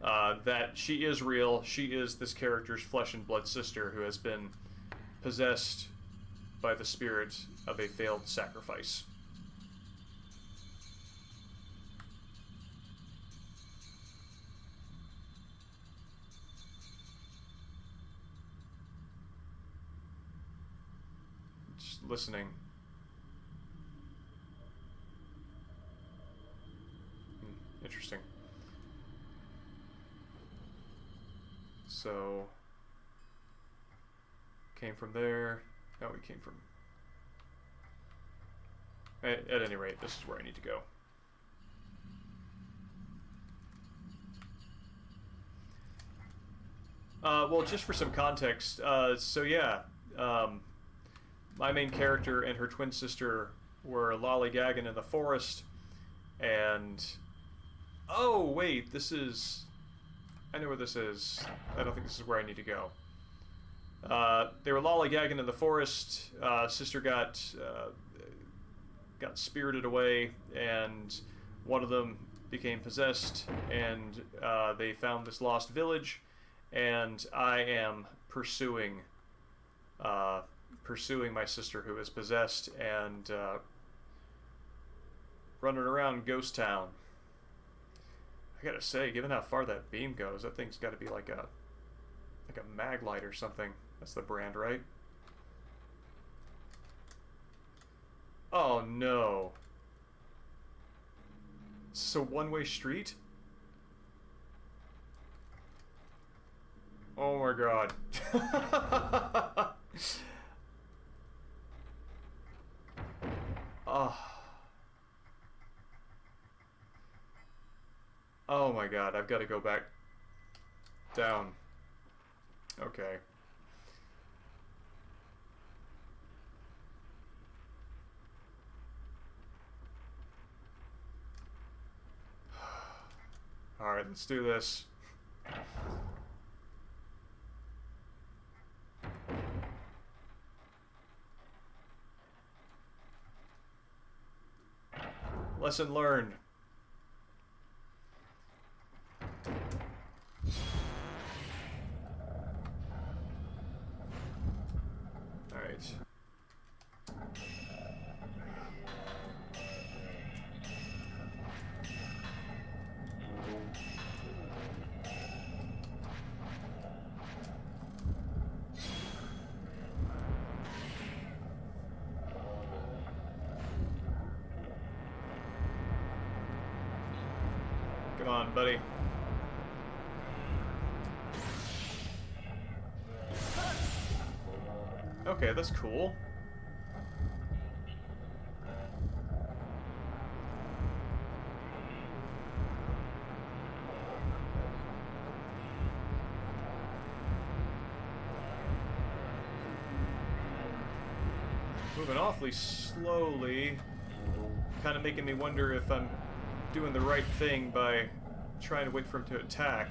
that she is real. She is this character's flesh and blood sister who has been possessed by the spirit of a failed sacrifice. Just listening. Interesting. So, came from there. No, we came from... At any rate, this is where I need to go. Well, just for some context, so yeah, my main character and her twin sister were lollygagging in the forest, and... Oh, wait, this is... I know where this is. I don't think this is where I need to go. They were lollygagging in the forest. Sister got spirited away, and one of them became possessed, and they found this lost village, and I am pursuing my sister who is possessed, and running around Ghost Town. I gotta say, given how far that beam goes, that thing's gotta be like a mag light or something. That's the brand, right? Oh no. Is this a one-way street? Oh my god. Oh. Oh my god, I've got to go back down. Okay. Alright, let's do this. Lesson learned. Alright. Come on, buddy. Okay, that's cool. Moving awfully slowly, kind of making me wonder if I'm doing the right thing by trying to wait for him to attack.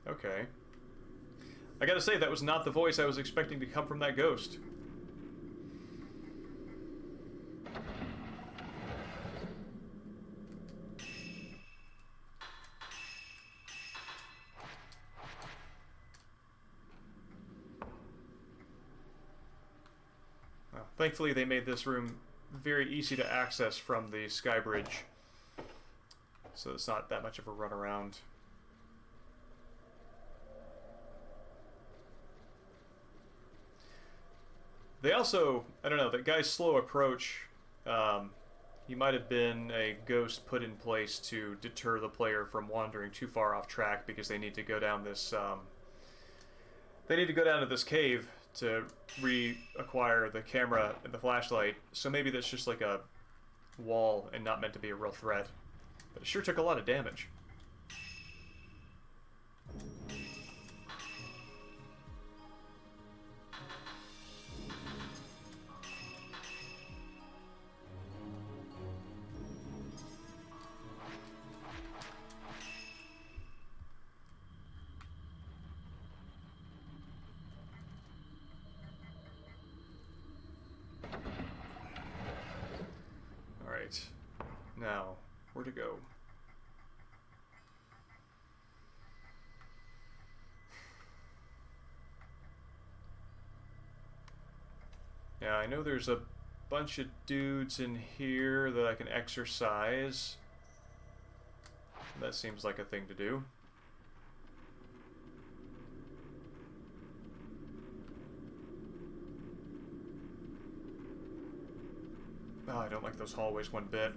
Okay. I gotta say, that was not the voice I was expecting to come from that ghost. Well, thankfully, they made this room very easy to access from the sky bridge, so it's not that much of a runaround. They also, I don't know, that guy's slow approach, he might have been a ghost put in place to deter the player from wandering too far off track because they need to go down this, they need to go down to this cave to reacquire the camera and the flashlight, so maybe that's just like a wall and not meant to be a real threat. But it sure took a lot of damage. Alright. Now, where to go? Yeah, I know there's a bunch of dudes in here that I can exercise. That seems like a thing to do. Oh, I don't like those hallways one bit.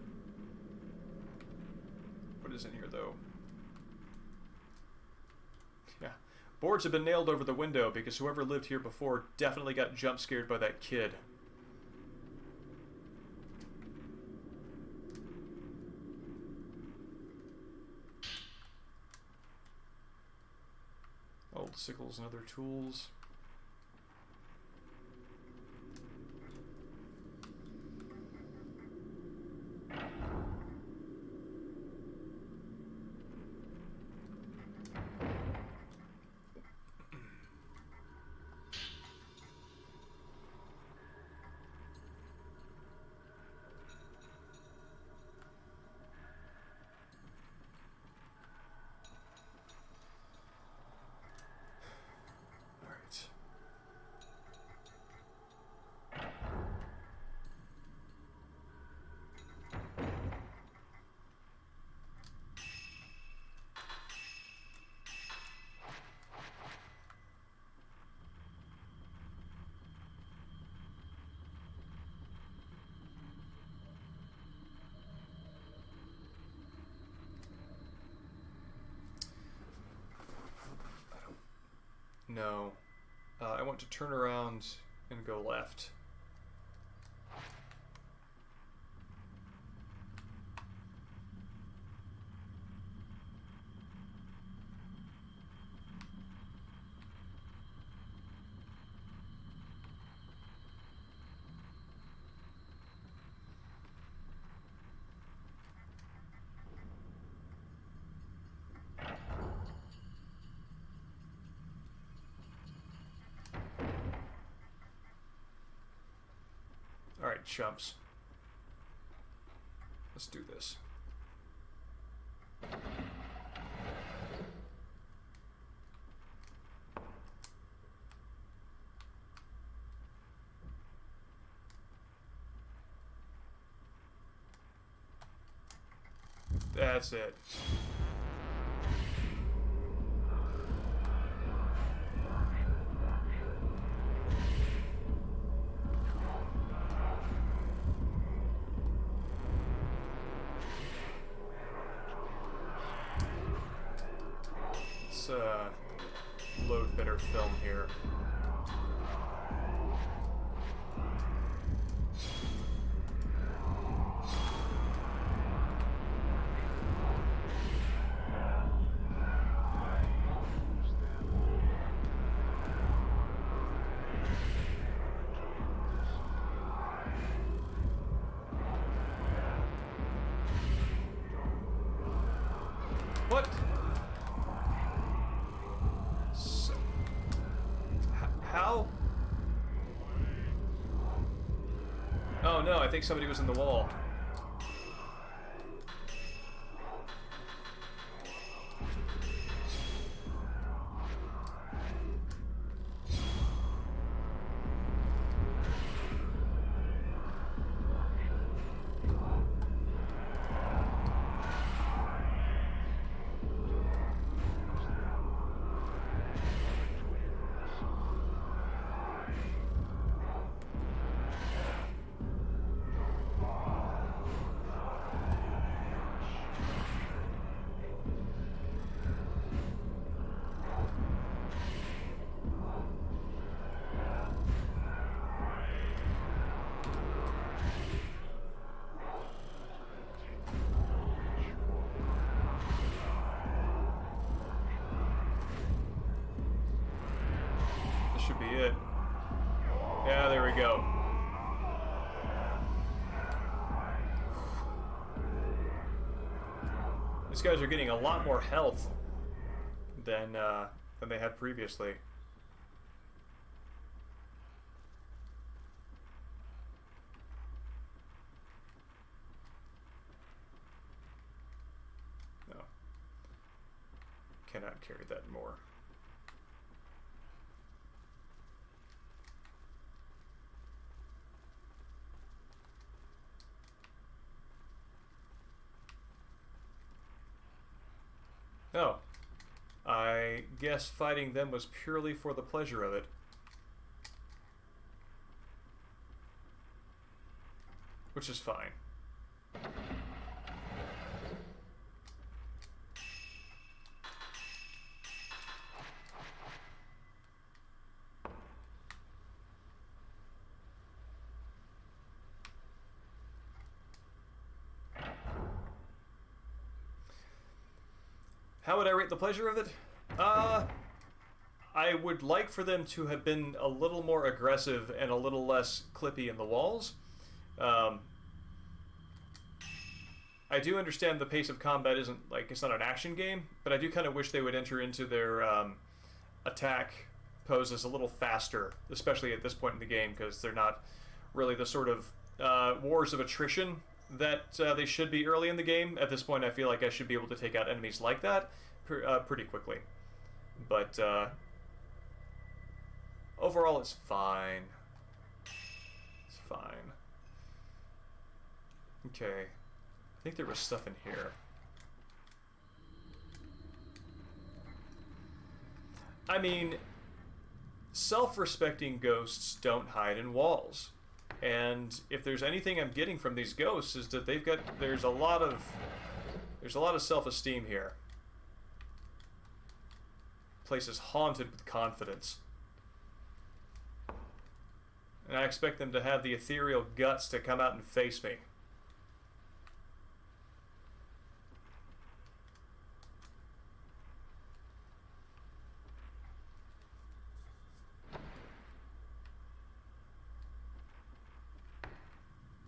What is in here, though? Yeah. Boards have been nailed over the window because whoever lived here before definitely got jump scared by that kid. Old sickles and other tools. No. I want to turn around and go left. Alright, chumps. Let's do this. That's it. Let's load better film here. What? How? Oh no, I think somebody was in the wall. Should be it. Yeah, there we go. These guys are getting a lot more health than they had previously. cannot carry that more. Oh. I guess fighting them was purely for the pleasure of it. Which is fine. How would I rate the pleasure of it? I would like for them to have been a little more aggressive and a little less clippy in the walls. I do understand the pace of combat isn't, like, it's not an action game, but I do kind of wish they would enter into their attack poses a little faster, especially at this point in the game, because they're not really the sort of wars of attrition that they should be early in the game. At this point, I feel like I should be able to take out enemies like that pretty quickly. But overall, it's fine. It's fine. Okay. I think there was stuff in here. I mean, self-respecting ghosts don't hide in walls. And if there's anything I'm getting from these ghosts is that there's a lot of self-esteem here. Place is haunted with confidence. And I expect them to have the ethereal guts to come out and face me.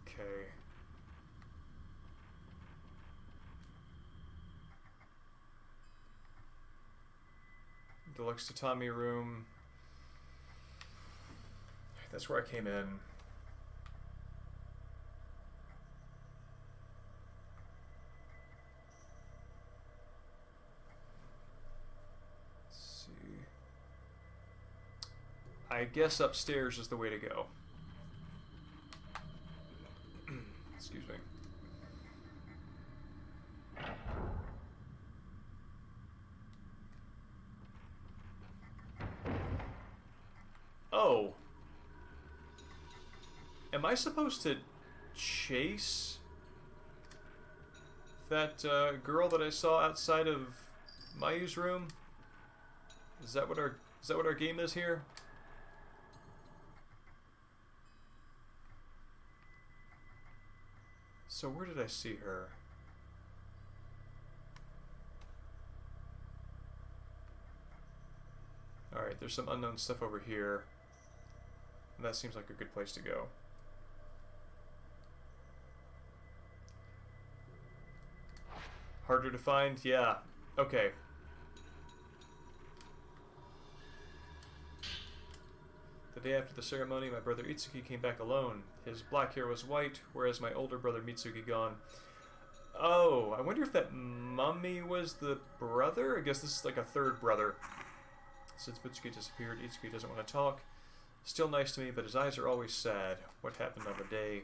Okay. Deluxe tatami room. That's where I came in. Let's see. I guess upstairs is the way to go. Excuse me. Oh. Am I supposed to chase that girl that I saw outside of Mayu's room? Is that what our game is here? So where did I see her? Alright, there's some unknown stuff over here. And that seems like a good place to go. Harder to find? Yeah. Okay. The day after the ceremony, my brother Itsuki came back alone. His black hair was white, whereas my older brother Mitsuki gone. Oh, I wonder if that mummy was the brother? I guess this is like a third brother. Since Mitsuki disappeared, Itsuki doesn't want to talk. Still nice to me, but his eyes are always sad. What happened on the day?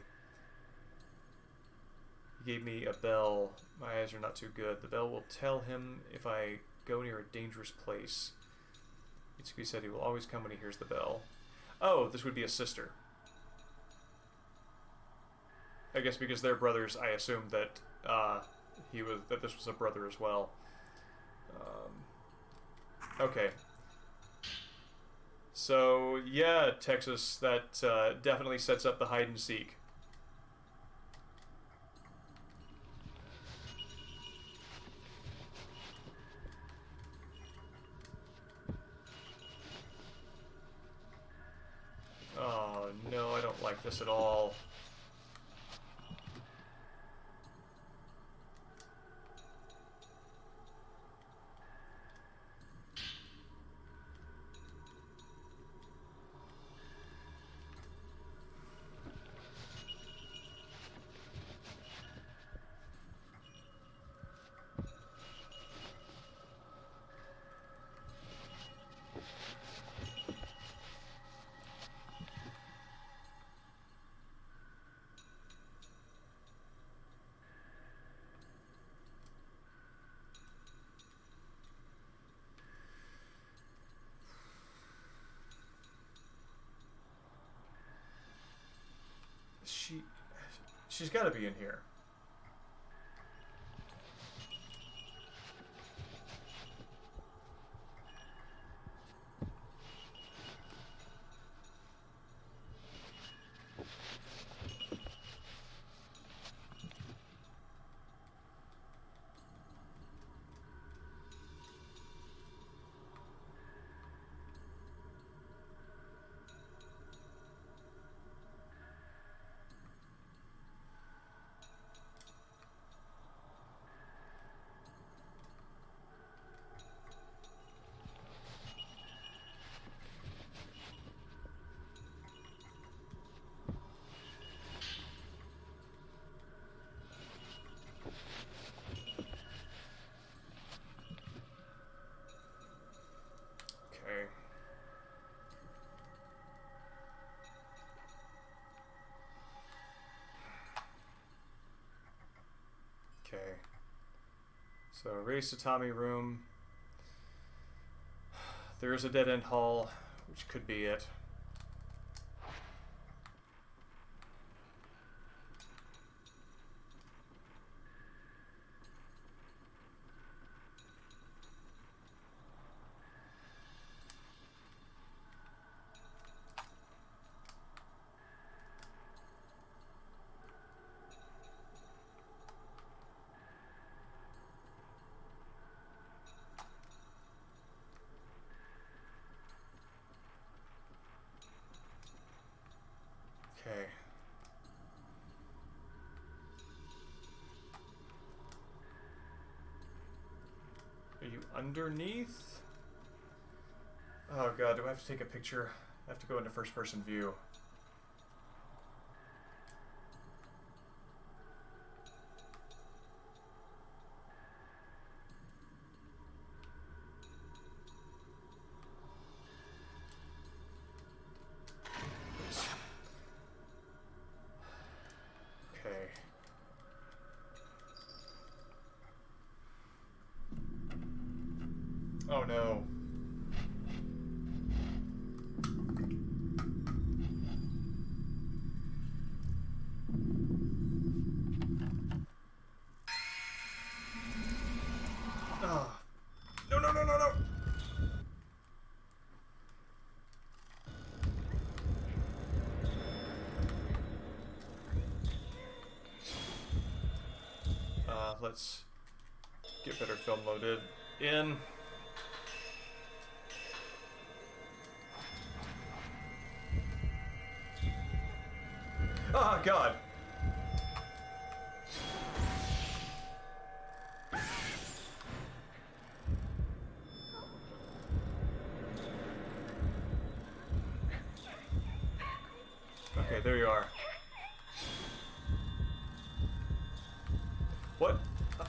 He gave me a bell. My eyes are not too good. The bell will tell him if I go near a dangerous place. Itsuki said he will always come when he hears the bell. Oh, this would be a sister. I guess because they're brothers, I assumed that this was a brother as well. Okay. So yeah, Texas, that definitely sets up the hide and seek. Oh no, I don't like this at all. She's got to be in here. Okay. Okay. So, race to Tommy room. There is a dead-end hall, which could be it. Okay. Are you underneath? Oh god, do I have to take a picture? I have to go into first-person view. Oops. Okay. Oh no. Oh. No, no, no, no, no! Let's get better film loaded in. Oh god! Okay, there you are. What?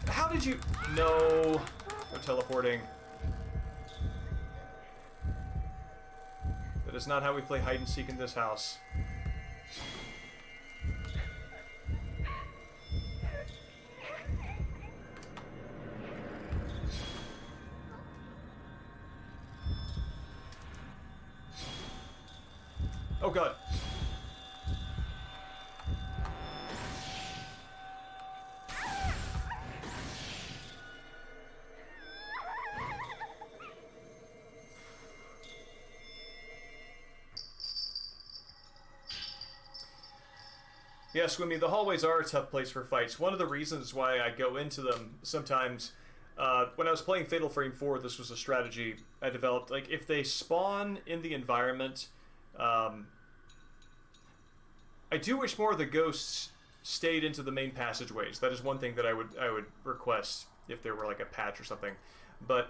How did you... No. No teleporting. That is not how we play hide and seek in this house. Oh god. Yeah, Swimmy, the hallways are a tough place for fights. One of the reasons why I go into them sometimes, when I was playing Fatal Frame 4, this was a strategy I developed. Like, if they spawn in the environment, I do wish more of the ghosts stayed into the main passageways. That is one thing that I would request if there were like a patch or something. But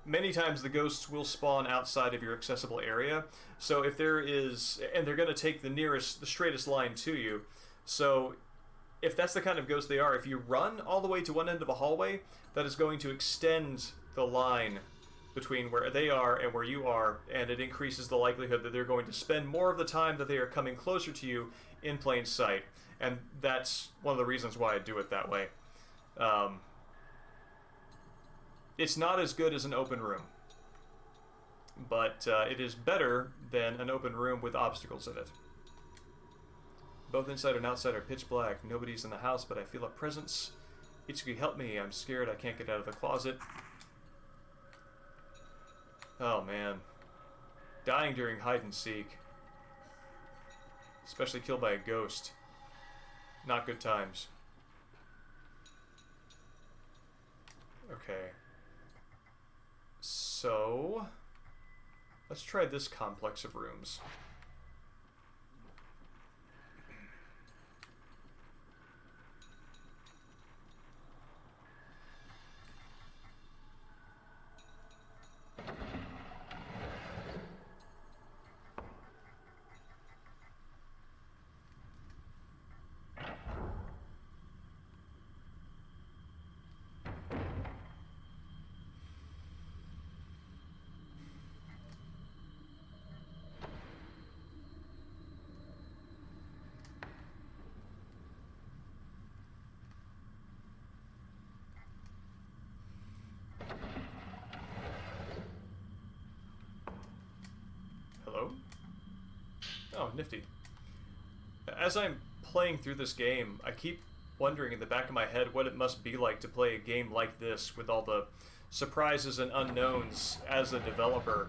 many times the ghosts will spawn outside of your accessible area. So if there is, and they're going to take the straightest line to you. So if that's the kind of ghost they are, if you run all the way to one end of a hallway, that is going to extend the line between where they are and where you are, and it increases the likelihood that they're going to spend more of the time that they are coming closer to you in plain sight. And that's one of the reasons why I do it that way. It's not as good as an open room, but it is better than an open room with obstacles in it. Both inside and outside are pitch black. Nobody's in the house, but I feel a presence. Itsuki, help me. I'm scared. I can't get out of the closet. Oh, man. Dying during hide and seek. Especially killed by a ghost. Not good times. Okay. So, let's try this complex of rooms. Hello? Oh, nifty. As I'm playing through this game, I keep wondering in the back of my head what it must be like to play a game like this with all the surprises and unknowns as a developer.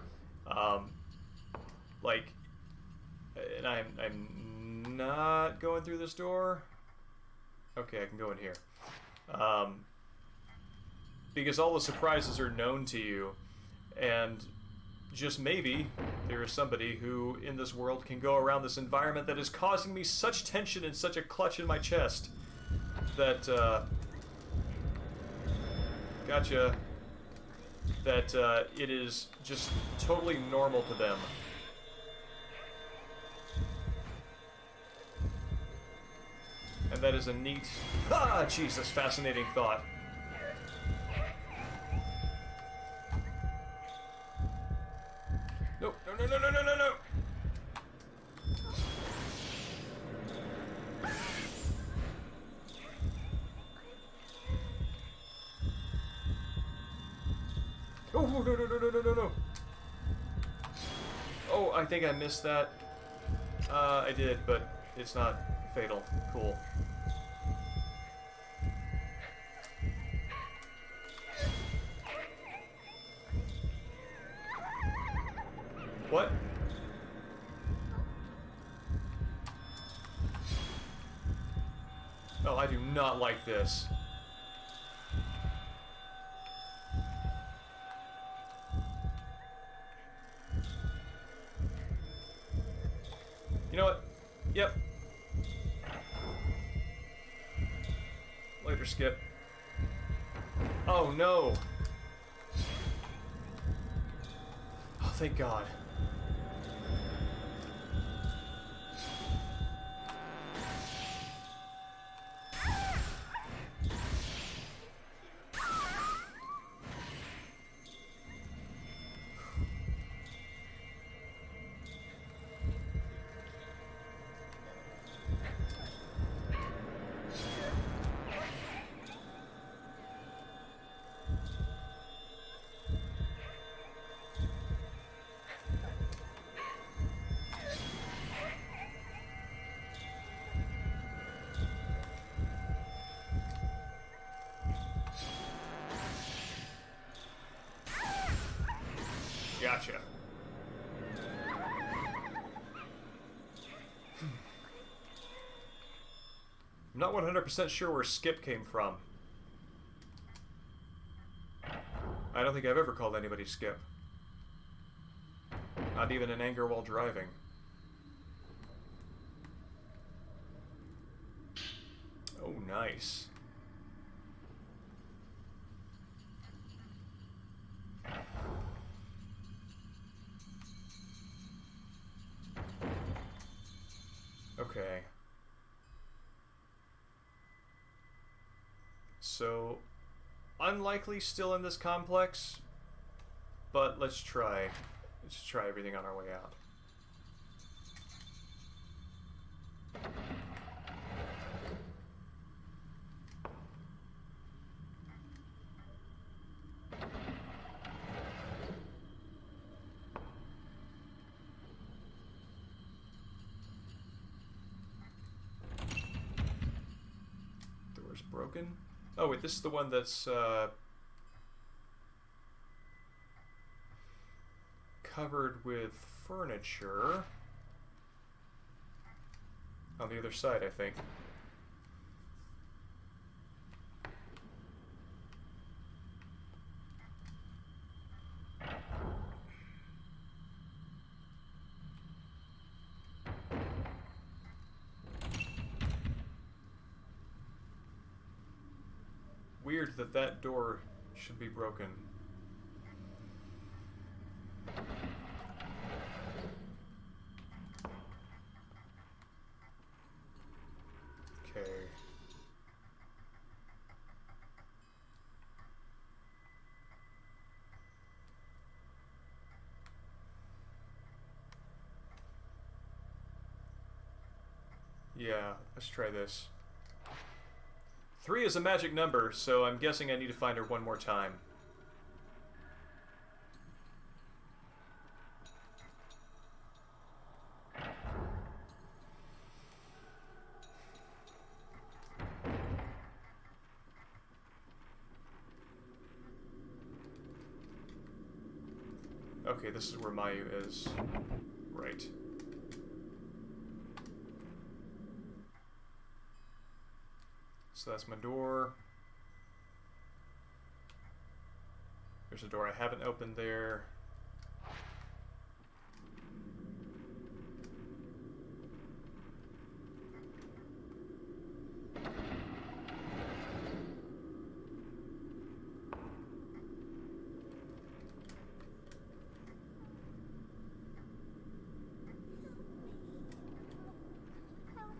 Like, and I'm not going through this door. Okay, I can go in here. Because all the surprises are known to you, and just maybe there is somebody who in this world can go around this environment that is causing me such tension and such a clutch in my chest that it is just totally normal to them. And that is a neat, Jesus, fascinating thought. No, no, no, no, no, no, no, no! Oh, no, no, no, no, no, no, no! Oh, I think I missed that. I did, but it's not fatal. Cool. What? Oh, I do not like this. You know what? Yep. Later, Skip. Oh, no. Oh, thank God. Gotcha. I'm not 100% sure where Skip came from. I don't think I've ever called anybody Skip. Not even in anger while driving. Oh, nice. Okay. So, unlikely still in this complex, but let's try. Let's try everything on our way out. broken? Oh wait, this is the one that's covered with furniture. On the other side, I think. Weird that that door should be broken. Okay. Yeah, let's try this. 3 is a magic number, so I'm guessing I need to find her one more time. Okay, this is where Mayu is. Right. So that's my door. There's a door I haven't opened there.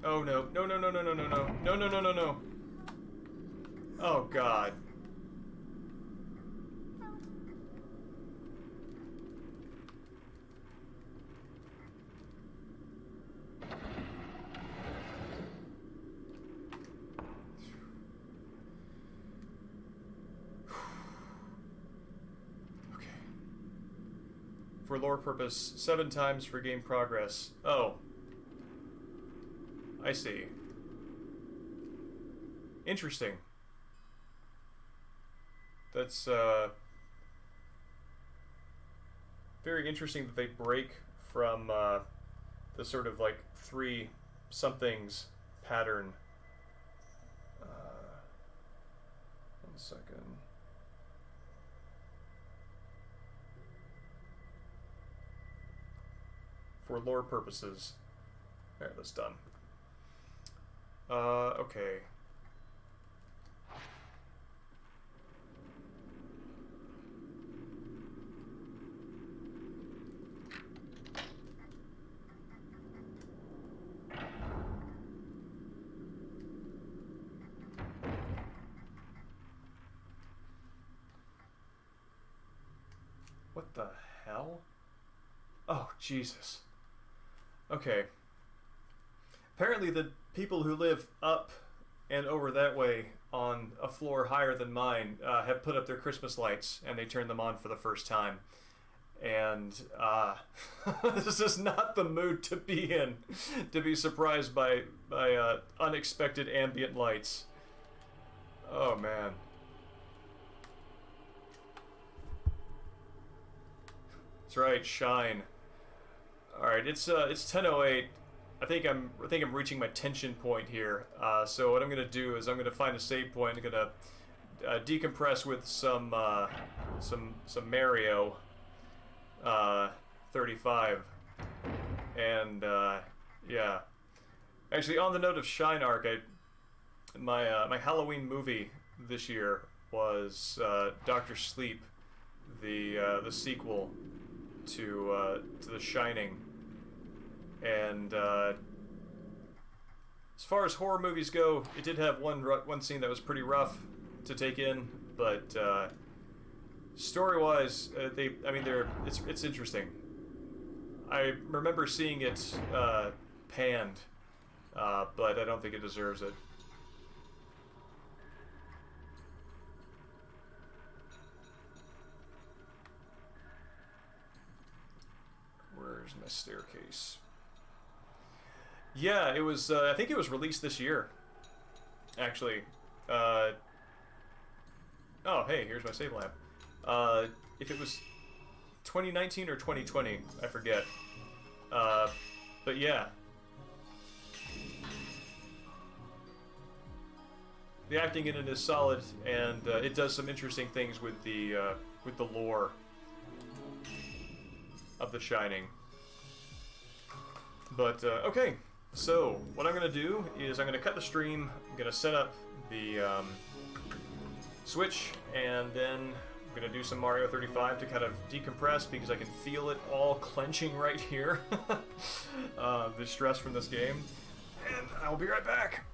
Oh no. No, no, no, no, no, no, no. No, no, no, no, no. Oh god. Okay. For lore purpose, 7 times for game progress. Oh. I see. Interesting. That's very interesting that they break from the sort of like 3 somethings pattern. 1 second. For lore purposes. Alright, that's done. Okay. What the hell? Oh, Jesus. Okay. Apparently the people who live up and over that way on a floor higher than mine have put up their Christmas lights and they turned them on for the first time. And this is not the mood to be in, to be surprised by unexpected ambient lights. Oh man. That's right, shine. All right, it's 10:08. I think I'm reaching my tension point here. So what I'm gonna do is I'm gonna find a save point. I'm gonna decompress with some Mario 35, and yeah. Actually, on the note of Shine Arc, my Halloween movie this year was Doctor Sleep, the sequel to The Shining. And as far as horror movies go, it did have one scene that was pretty rough to take in, but story-wise, it's interesting. I remember seeing it panned, but I don't think it deserves it. Where's my staircase? Yeah, it was. I think it was released this year, actually. Oh, hey, here's my save lab. If it was 2019 or 2020, I forget. But yeah. The acting in it is solid, and it does some interesting things with the lore of The Shining. But okay, so what I'm gonna do is I'm gonna cut the stream. I'm gonna set up the Switch, and then I'm gonna do some Mario 35 to kind of decompress because I can feel it all clenching right here. The stress from this game, and I'll be right back.